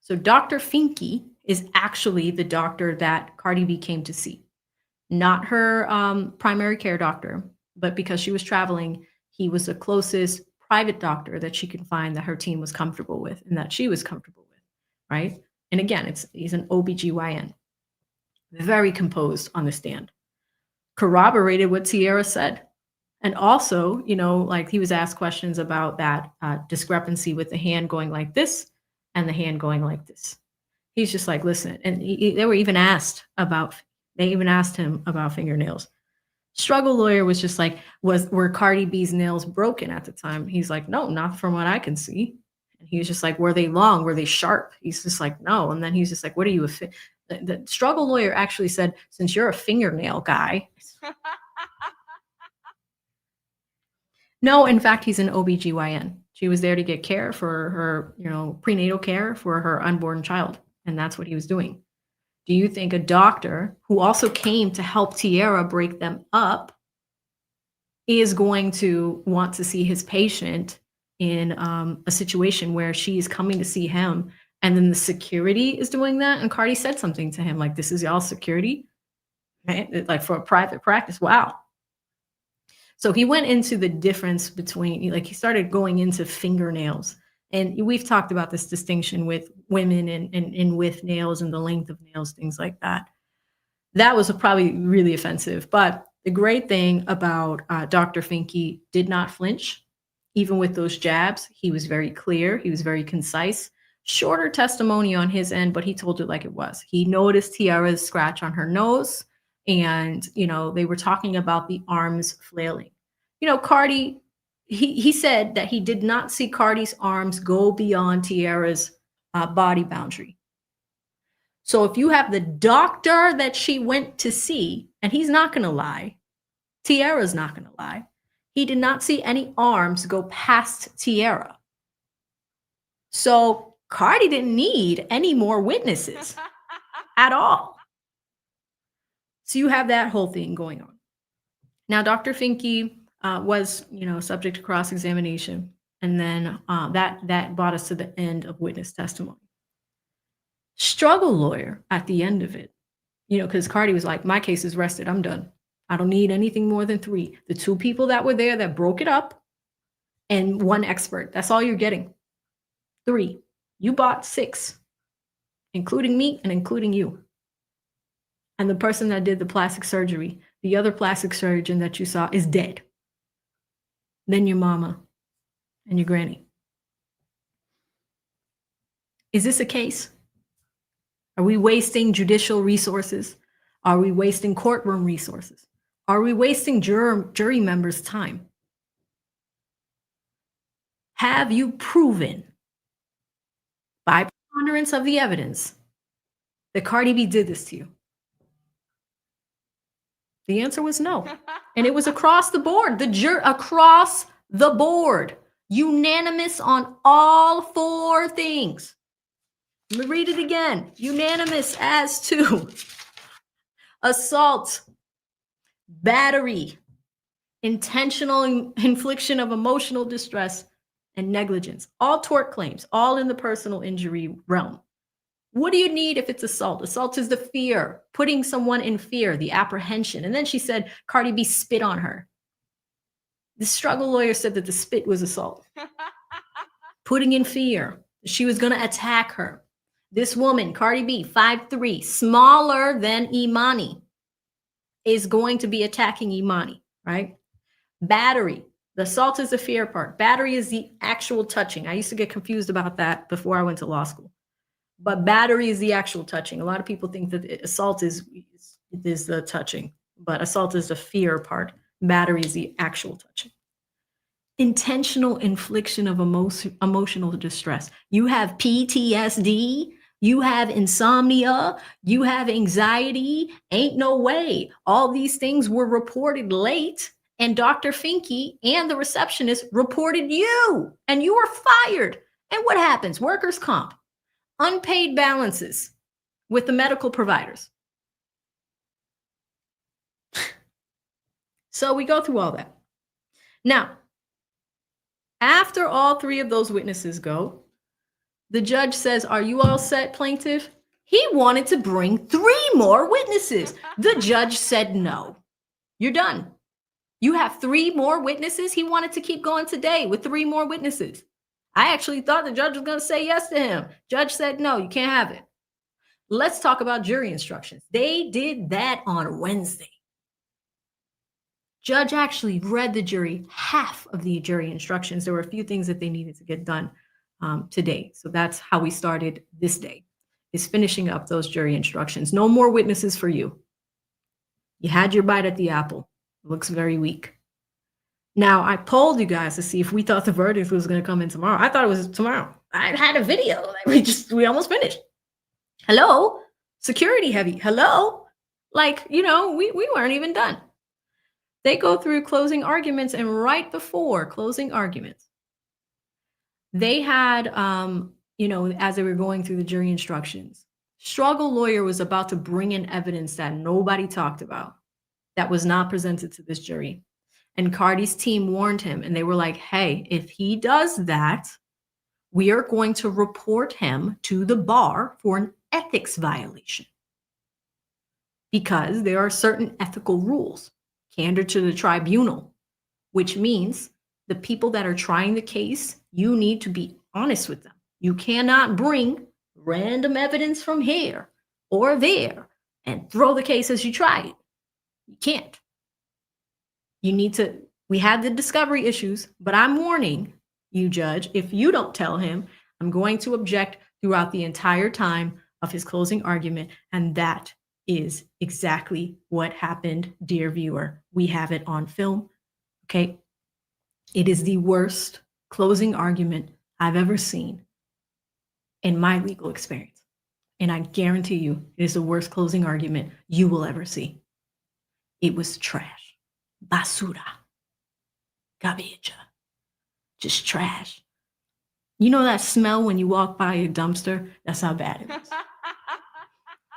Speaker 1: So Dr. Finke is actually the doctor that Cardi B came to see. Not her primary care doctor, but because she was traveling, he was the closest private doctor that she could find that her team was comfortable with and that she was comfortable with, right? And again, he's an OBGYN. Very composed on the stand. Corroborated what Tiara said. And also, like he was asked questions about that discrepancy with the hand going like this and the hand going like this. He's just like, listen, and they even asked him about fingernails. Struggle lawyer was just like, were Cardi B's nails broken at the time? He's like, no, not from what I can see. And he was just like, were they long? Were they sharp? He's just like, no. And then he's just like, what are you? The struggle lawyer actually said, since you're a fingernail guy. No, in fact, he's an OBGYN. She was there to get care for her, prenatal care for her unborn child. And that's what he was doing. Do you think a doctor who also came to help Tiara break them up is going to want to see his patient in a situation where she's coming to see him and then the security is doing that? And Cardi said something to him like, this is y'all security? Right? Like for a private practice. Wow. So he went into the difference between, like he started going into fingernails. And we've talked about this distinction with women and with nails and the length of nails, things like that. That was probably really offensive. But The great thing about Dr. Finke did not flinch. Even with those jabs, he was very clear. He was very concise. Shorter testimony on his end, but he told it like it was. He noticed Tiara's scratch on her nose, and, you know, they were talking about the arms flailing. You know, Cardi, he said that he did not see Cardi's arms go beyond Tiara's body boundary. So if you have the doctor that she went to see, and he's not going to lie, Tiara's not going to lie, he did not see any arms go past Tiara. So Cardi didn't need any more witnesses at all. So you have that whole thing going on. Now, Dr. Finke was, you know, subject to cross-examination, and then that brought us to the end of witness testimony. Struggle lawyer at the end of it, you know, because Cardi was like, my case is rested, I'm done. I don't need anything more than 3. The 2 people that were there that broke it up, and 1 expert. That's all you're getting. 3. You bought 6, including me and including you. And the person that did the plastic surgery, the other plastic surgeon that you saw, is dead. Then your mama and your granny. Is this a case? Are we wasting judicial resources? Are we wasting courtroom resources? Are we wasting jury members' time? Have you proven by preponderance of the evidence that Cardi B did this to you? The answer was no. And it was across the board. Across the board. Unanimous on all 4 things. Let me read it again. Unanimous as to assault, battery, intentional infliction of emotional distress, and negligence. All tort claims, all in the personal injury realm. What do you need if it's assault? Assault is the fear, putting someone in fear, the apprehension. And then she said Cardi B spit on her. The struggle lawyer said that the spit was assault. Putting in fear. She was going to attack her. This woman, Cardi B, 5'3", smaller than Emani, is going to be attacking Emani, right? Battery. The assault is the fear part. Battery is the actual touching. I used to get confused about that before I went to law school. But battery is the actual touching. A lot of people think that assault is the touching, but assault is the fear part. Battery is the actual touching. Intentional infliction of emotional distress. You have PTSD, you have insomnia, you have anxiety. Ain't no way. All these things were reported late, and Dr. Finke and the receptionist reported you, and you were fired. And what happens? Workers' comp. Unpaid balances with the medical providers. So we go through all that. Now, after all 3 of those witnesses go, the judge says, are you all set, plaintiff? He wanted to bring 3 more witnesses. The judge said, no, you're done. You have 3 more witnesses. He wanted to keep going today with 3 more witnesses. I actually thought the judge was going to say yes to him. Judge said, no, you can't have it. Let's talk about jury instructions. They did that on Wednesday. Judge actually read the jury half of the jury instructions. There were a few things that they needed to get done today. So that's how we started this day, is finishing up those jury instructions. No more witnesses for you. You had your bite at the apple. It looks very weak. Now, I polled you guys to see if we thought the verdict was going to come in tomorrow. I thought it was tomorrow. I had a video that we almost finished. Hello? Security heavy. Hello? Like, you know, we weren't even done. They go through closing arguments, and right before closing arguments, they had, you know, as they were going through the jury instructions, struggle lawyer was about to bring in evidence that nobody talked about, that was not presented to this jury. And Cardi's team warned him, and they were like, hey, if he does that, we are going to report him to the bar for an ethics violation. Because there are certain ethical rules, candor to the tribunal, which means the people that are trying the case, you need to be honest with them. You cannot bring random evidence from here or there and throw the case as you try it. You can't. We had the discovery issues, but I'm warning you, Judge, if you don't tell him, I'm going to object throughout the entire time of his closing argument. And that is exactly what happened, dear viewer. We have it on film. Okay. It is the worst closing argument I've ever seen in my legal experience. And I guarantee you, it is the worst closing argument you will ever see. It was trash. Basura. Garbage. Just trash. You know that smell when you walk by a dumpster? That's how bad it was.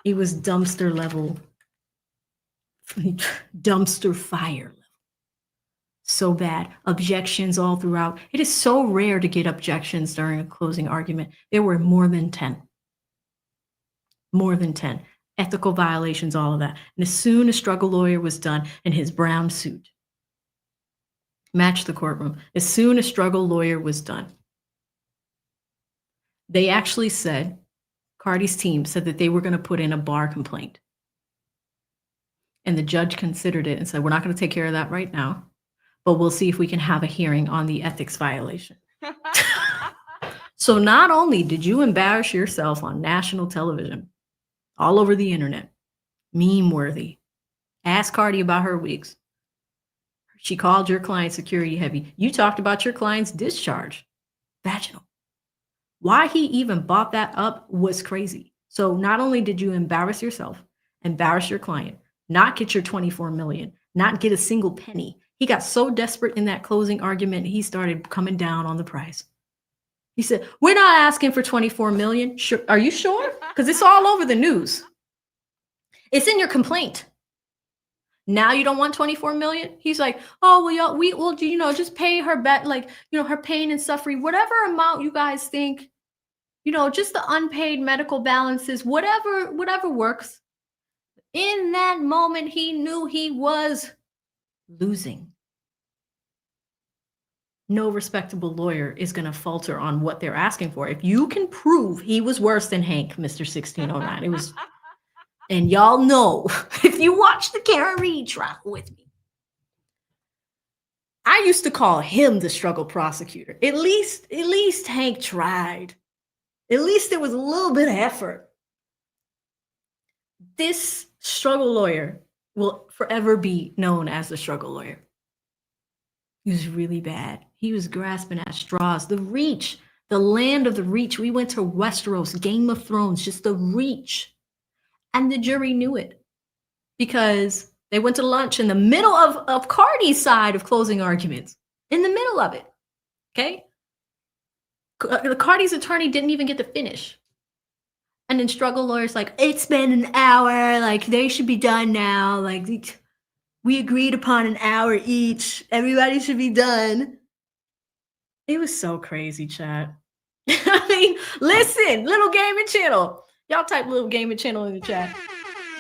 Speaker 1: It was dumpster level, dumpster fire level. So bad. Objections all throughout. It is so rare to get objections during a closing argument. There were more than 10. More than 10. Ethical violations, all of that. And as soon as struggle lawyer was done in his brown suit, matched the courtroom. As soon as struggle lawyer was done, they actually said, Cardi's team said that they were going to put in a bar complaint. And the judge considered it and said, we're not going to take care of that right now, but we'll see if we can have a hearing on the ethics violation. So not only did you embarrass yourself on national television, all over the internet, meme worthy, ask Cardi about her wigs. She called your client security heavy. You talked about your client's discharge, vaginal. Why he even bought that up was crazy. So not only did you embarrass yourself, embarrass your client, not get your 24 million, not get a single penny. He got so desperate in that closing argument, he started coming down on the price. He said, we're not asking for 24 million. Sure. Are you sure? Because it's all over the news. It's in your complaint. Now you don't want 24 million? He's like, oh, well, y'all, we will, you know, just pay her back, like, you know, her pain and suffering, whatever amount you guys think, you know, just the unpaid medical balances, whatever works. In that moment, he knew he was losing. No respectable lawyer is going to falter on what they're asking for. If you can prove he was worse than Hank, Mr. 1609, it was, and y'all know, if you watch the Karen Reed trial with me, I used to call him the struggle prosecutor. At least Hank tried. At least there was a little bit of effort. This struggle lawyer will forever be known as the struggle lawyer. He was really bad. He was grasping at straws. The reach, the land of the reach. We went to Westeros, Game of Thrones, just the reach. And the jury knew it because they went to lunch in the middle of Cardi's side of closing arguments. In the middle of it, okay? Cardi's attorney didn't even get to finish. And then struggle lawyers like, it's been an hour, like they should be done now. Like we agreed upon an hour each. Everybody should be done. It was so crazy, chat. I mean, listen, Little Gaming Channel. Y'all type Little Gaming Channel in the chat.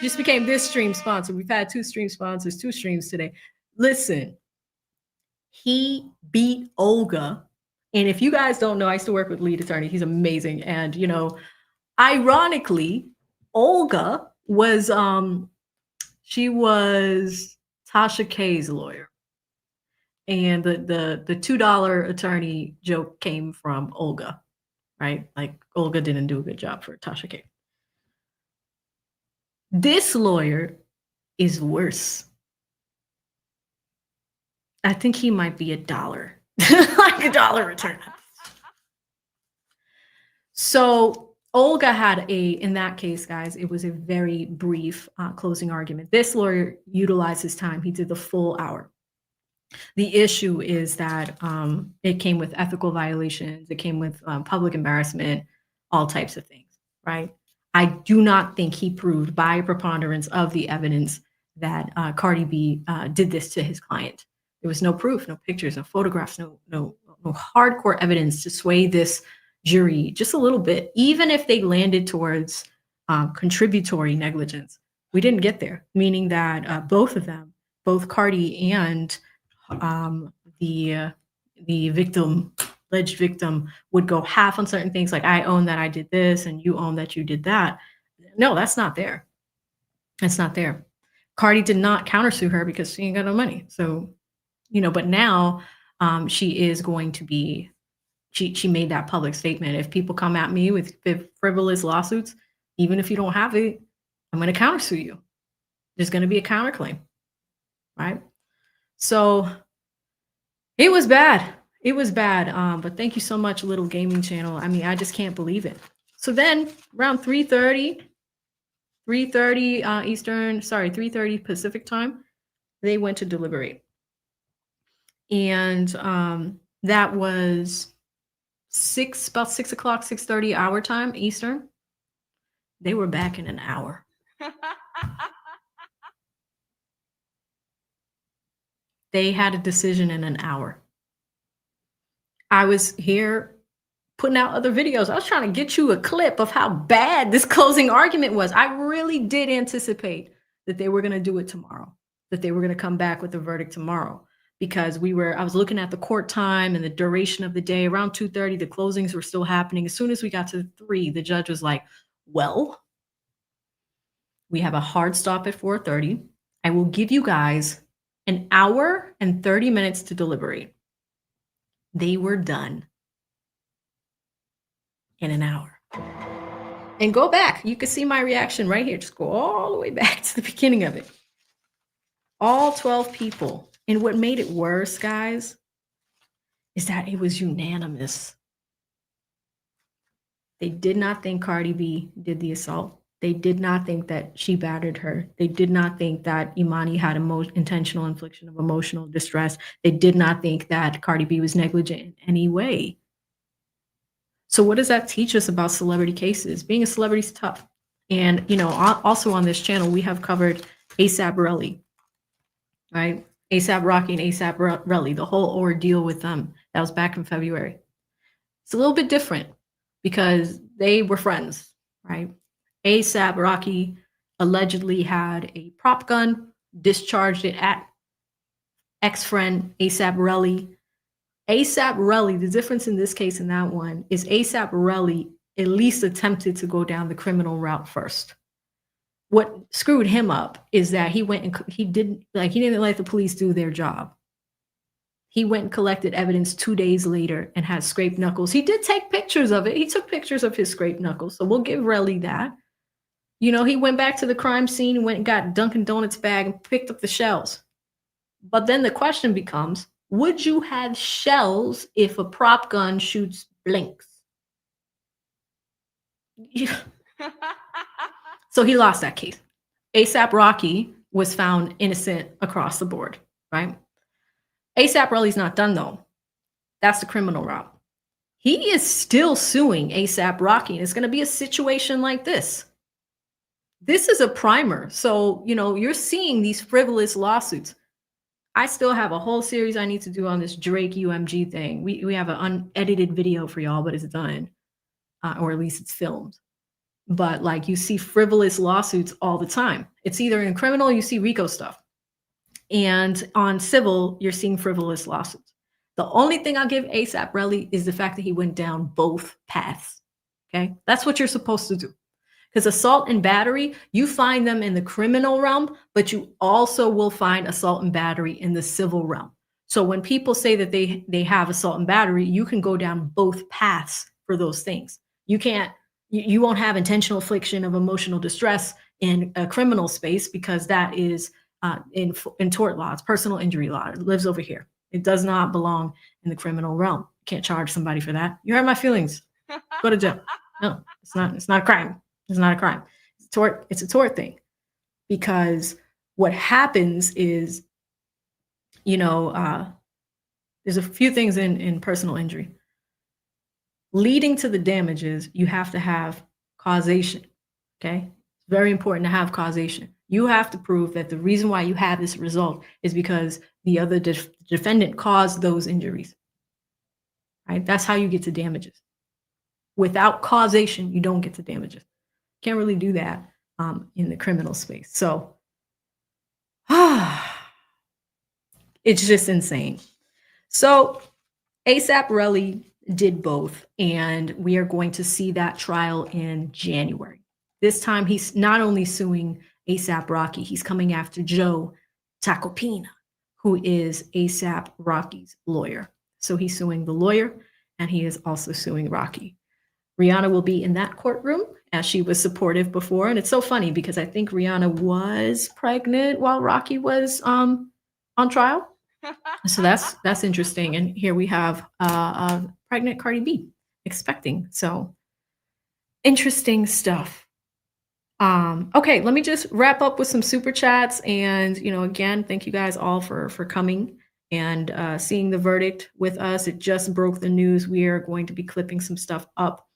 Speaker 1: Just became this stream sponsor. We've had 2 stream sponsors, 2 streams today. Listen, he beat Olga. And if you guys don't know, I used to work with lead attorney. He's amazing. And, you know, ironically, Olga was, she was Tasha K's lawyer. And the $2 attorney joke came from Olga, right? Like Olga didn't do a good job for Tasha K. This lawyer is worse. I think he might be $1, like $1 return. So Olga had in that case, guys, it was a very brief closing argument. This lawyer utilized his time. He did the full hour. The issue is that it came with ethical violations. It came with public embarrassment, all types of things, right? I do not think he proved by a preponderance of the evidence that Cardi B did this to his client. There was no proof, no pictures, no photographs, no hardcore evidence to sway this jury just a little bit, even if they landed towards contributory negligence. We didn't get there, meaning that both of them, both Cardi and the victim, alleged victim, would go half on certain things, like I own that I did this and you own that you did that. No, that's not there. That's not there. Cardi did not countersue her because she ain't got no money. So But now she is going to be, she made that public statement. If people come at me with frivolous lawsuits, even if you don't have it, I'm going to countersue you. There's going to be a counterclaim, right? So it was bad. It was bad. But thank you so much, Little Gaming Channel. I mean, I just can't believe it. So then around 3:30 Eastern, 3:30 Pacific time, they went to deliberate. And that was about 6 o'clock, 6:30 our time, Eastern. They were back in an hour. They had a decision in an hour. I was here putting out other videos. I was trying to get you a clip of how bad this closing argument was. I really did anticipate that they were going to do it tomorrow, that they were going to come back with a verdict tomorrow, because I was looking at the court time and the duration of the day. Around 2:30, the closings were still happening. As soon as we got to 3, the judge was like, well, we have a hard stop at 4:30. I will give you guys an hour and 30 minutes to deliberate. They were done in an hour. And go back. You can see my reaction right here. Just go all the way back to the beginning of it. All 12 people. And what made it worse, guys, is that it was unanimous. They did not think Cardi B did the assault. They did not think that she battered her. They did not think that Emani had intentional infliction of emotional distress. They did not think that Cardi B was negligent in any way. So what does that teach us about celebrity cases? Being a celebrity is tough. And, also on this channel, we have covered A$AP Rocky, right? A$AP Rocky and A$AP Rocky, the whole ordeal with them. That was back in February. It's a little bit different because they were friends, right? A$AP Rocky allegedly had a prop gun, discharged it at ex-friend A$AP Rocky. A$AP Rocky, the difference in this case and that one is A$AP Rocky at least attempted to go down the criminal route first. What screwed him up is that he went and he didn't let the police do their job. He went and collected evidence 2 days later and had scraped knuckles. He did take pictures of it. He took pictures of his scraped knuckles. So we'll give Relly that. He went back to the crime scene, went and got Dunkin' Donuts bag and picked up the shells. But then the question becomes, would you have shells if a prop gun shoots blanks? So he lost that case. A$AP Rocky was found innocent across the board, right? A$AP Rocky's not done though. That's the criminal route. He is still suing A$AP Rocky, and it's going to be a situation like this. This is a primer. So, you're seeing these frivolous lawsuits. I still have a whole series I need to do on this Drake UMG thing. We have an unedited video for y'all, but it's done, or at least it's filmed. But you see frivolous lawsuits all the time. It's either in criminal, you see RICO stuff. And on civil, you're seeing frivolous lawsuits. The only thing I'll give A$AP Rocky is the fact that he went down both paths. Okay. That's what you're supposed to do. Because assault and battery, you find them in the criminal realm, but you also will find assault and battery in the civil realm. So when people say that they have assault and battery, you can go down both paths for those things. You won't have intentional infliction of emotional distress in a criminal space because that is in tort law. It's personal injury law. It lives over here. It does not belong in the criminal realm. You can't charge somebody for that. You hurt my feelings. Go to jail. No, it's not a crime. It's not a crime. It's tort. It's a tort thing. Because what happens is, there's a few things in personal injury. Leading to the damages, you have to have causation. Okay? It's very important to have causation. You have to prove that the reason why you have this result is because the other defendant caused those injuries. Right? That's how you get to damages. Without causation, you don't get to damages. Can't really do that in the criminal space. So it's just insane. So A$AP Rocky did both, and we are going to see that trial in January. This time, he's not only suing A$AP Rocky, he's coming after Joe Tacopina, who is ASAP Rocky's lawyer. So he's suing the lawyer, and he is also suing Rocky. Rihanna will be in that courtroom, as she was supportive before. And it's so funny because I think Rihanna was pregnant while Rocky was on trial. So that's interesting. And here we have a pregnant Cardi B expecting. So interesting stuff. Okay, let me just wrap up with some super chats. And, again, thank you guys all for coming and seeing the verdict with us. It just broke the news. We are going to be clipping some stuff up.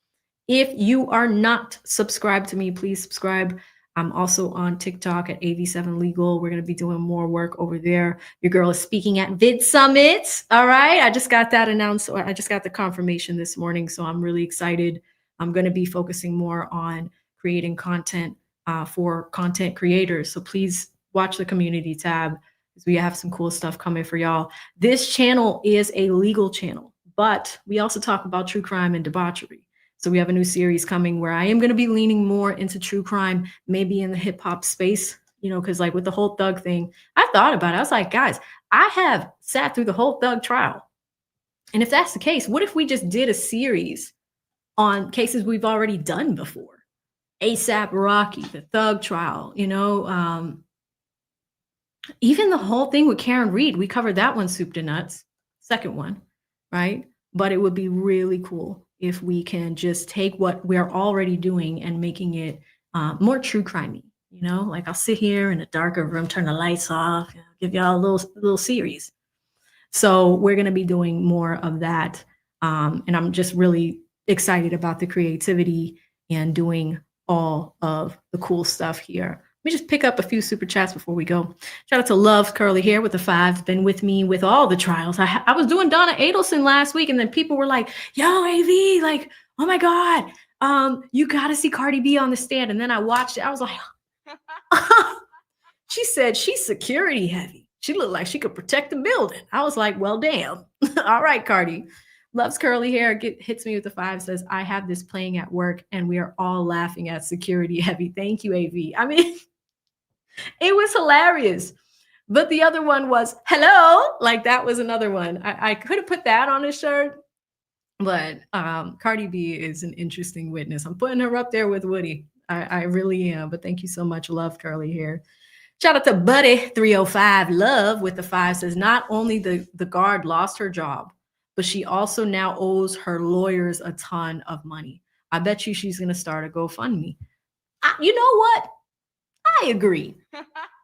Speaker 1: If you are not subscribed to me, please subscribe. I'm also on TikTok at AV7Legal. We're going to be doing more work over there. Your girl is speaking at Vid Summit. All right. I just got that announced. I just got the confirmation this morning. So I'm really excited. I'm going to be focusing more on creating content for content creators. So please watch the community tab because we have some cool stuff coming for y'all. This channel is a legal channel, but we also talk about true crime and debauchery. So we have a new series coming where I am going to be leaning more into true crime, maybe in the hip hop space, because like with the whole Thug thing, I thought about it. I was like, guys, I have sat through the whole Thug trial. And if that's the case, what if we just did a series on cases we've already done before? ASAP Rocky, the Thug trial, even the whole thing with Karen Reed, we covered that one soup to nuts, second one, right? But it would be really cool if we can just take what we're already doing and making it more true crimey, like I'll sit here in a darker room, turn the lights off, give y'all a little series. So we're going to be doing more of that. And I'm just really excited about the creativity and doing all of the cool stuff here. Let me just pick up a few super chats before we go. Shout out to Love Curly here with the 5. Been with me with all the trials. I was doing Donna Adelson last week, and then people were like, yo, AV, like, oh my God, you got to see Cardi B on the stand. And then I watched it. I was like, she said she's security heavy. She looked like she could protect the building. I was like, well, damn. All right, Cardi. Loves Curly hair, hits me with the 5, says, I have this playing at work and we are all laughing at security heavy. Thank you, AV. I mean, it was hilarious. But the other one was, hello. Like that was another one. I could have put that on a shirt, but Cardi B is an interesting witness. I'm putting her up there with Woody. I really am. But thank you so much, Love Curly hair. Shout out to Buddy305 Love with the 5, says, not only the guard lost her job, but she also now owes her lawyers a ton of money. I bet you she's going to start a GoFundMe. You know what? I agree.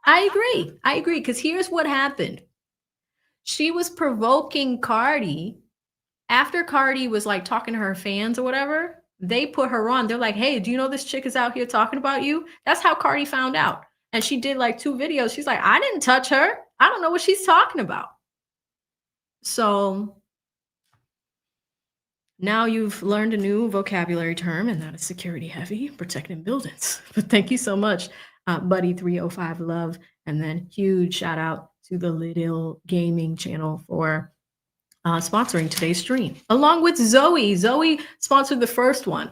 Speaker 1: I agree. Because here's what happened. She was provoking Cardi. After Cardi was like talking to her fans or whatever, they put her on. They're like, hey, do you know this chick is out here talking about you? That's how Cardi found out. And she did like 2 videos. She's like, I didn't touch her. I don't know what she's talking about. So now you've learned a new vocabulary term, and that is security heavy, protecting buildings. But thank you so much, Buddy305 Love. And then huge shout out to the Little Gaming channel for sponsoring today's stream, along with Zoe. Zoe sponsored the first one.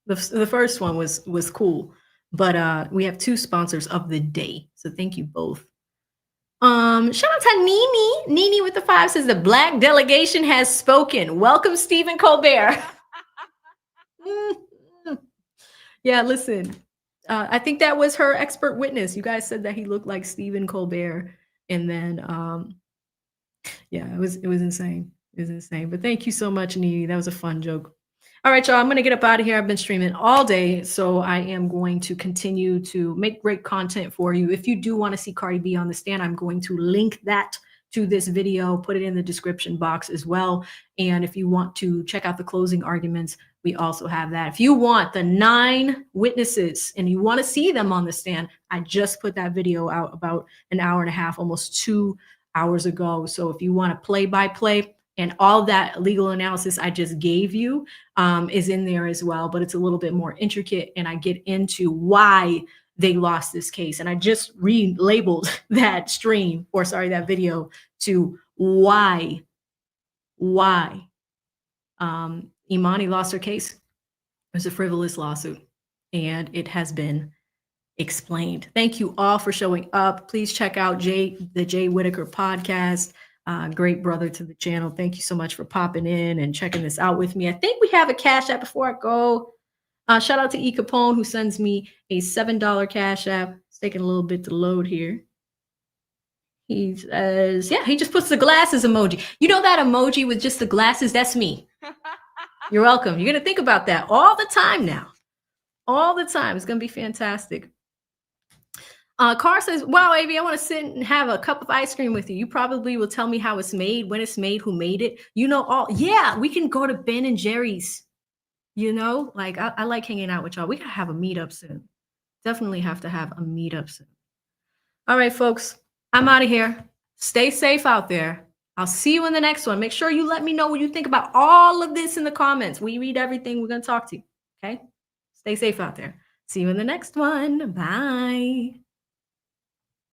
Speaker 1: The first one was cool, but we have 2 sponsors of the day. So thank you both. Shout out to Nini. Nini with the 5 says the Black delegation has spoken. Welcome, Stephen Colbert. Yeah, listen. I think that was her expert witness. You guys said that he looked like Stephen Colbert, and then yeah, it was insane. It was insane. But thank you so much, Nini. That was a fun joke. All right, y'all, I'm going to get up out of here. I've been streaming all day, so I am going to continue to make great content for you. If you do want to see Cardi B on the stand, I'm going to link that to this video, put it in the description box as well. And if you want to check out the closing arguments, we also have that. If you want the 9 witnesses and you want to see them on the stand, I just put that video out about an hour and a half, almost 2 hours ago. So if you want to play-by-play, and all that legal analysis I just gave you is in there as well, but it's a little bit more intricate, and I get into why they lost this case. And I just relabeled that stream, or sorry, that video to why Emani lost her case. It was a frivolous lawsuit, and it has been explained. Thank you all for showing up. Please check out the Jay Whitaker podcast. Great brother to the channel. Thank you so much for popping in and checking this out with me. I think we have a Cash App before I go. Shout out to E. Capone, who sends me a $7 Cash App. It's taking a little bit to load here. He says, yeah, he just puts the glasses emoji. You know that emoji with just the glasses? That's me. You're welcome. You're going to think about that all the time now. All the time. It's going to be fantastic. Carr says, wow, Avi, I want to sit and have a cup of ice cream with you. You probably will tell me how it's made, when it's made, who made it. You know, all. Yeah, we can go to Ben and Jerry's. You know, like I like hanging out with y'all. We got to have a meetup soon. Definitely have to have a meetup soon. All right, folks, I'm out of here. Stay safe out there. I'll see you in the next one. Make sure you let me know what you think about all of this in the comments. We read everything. We're going to talk to you. Okay? Stay safe out there. See you in the next one. Bye.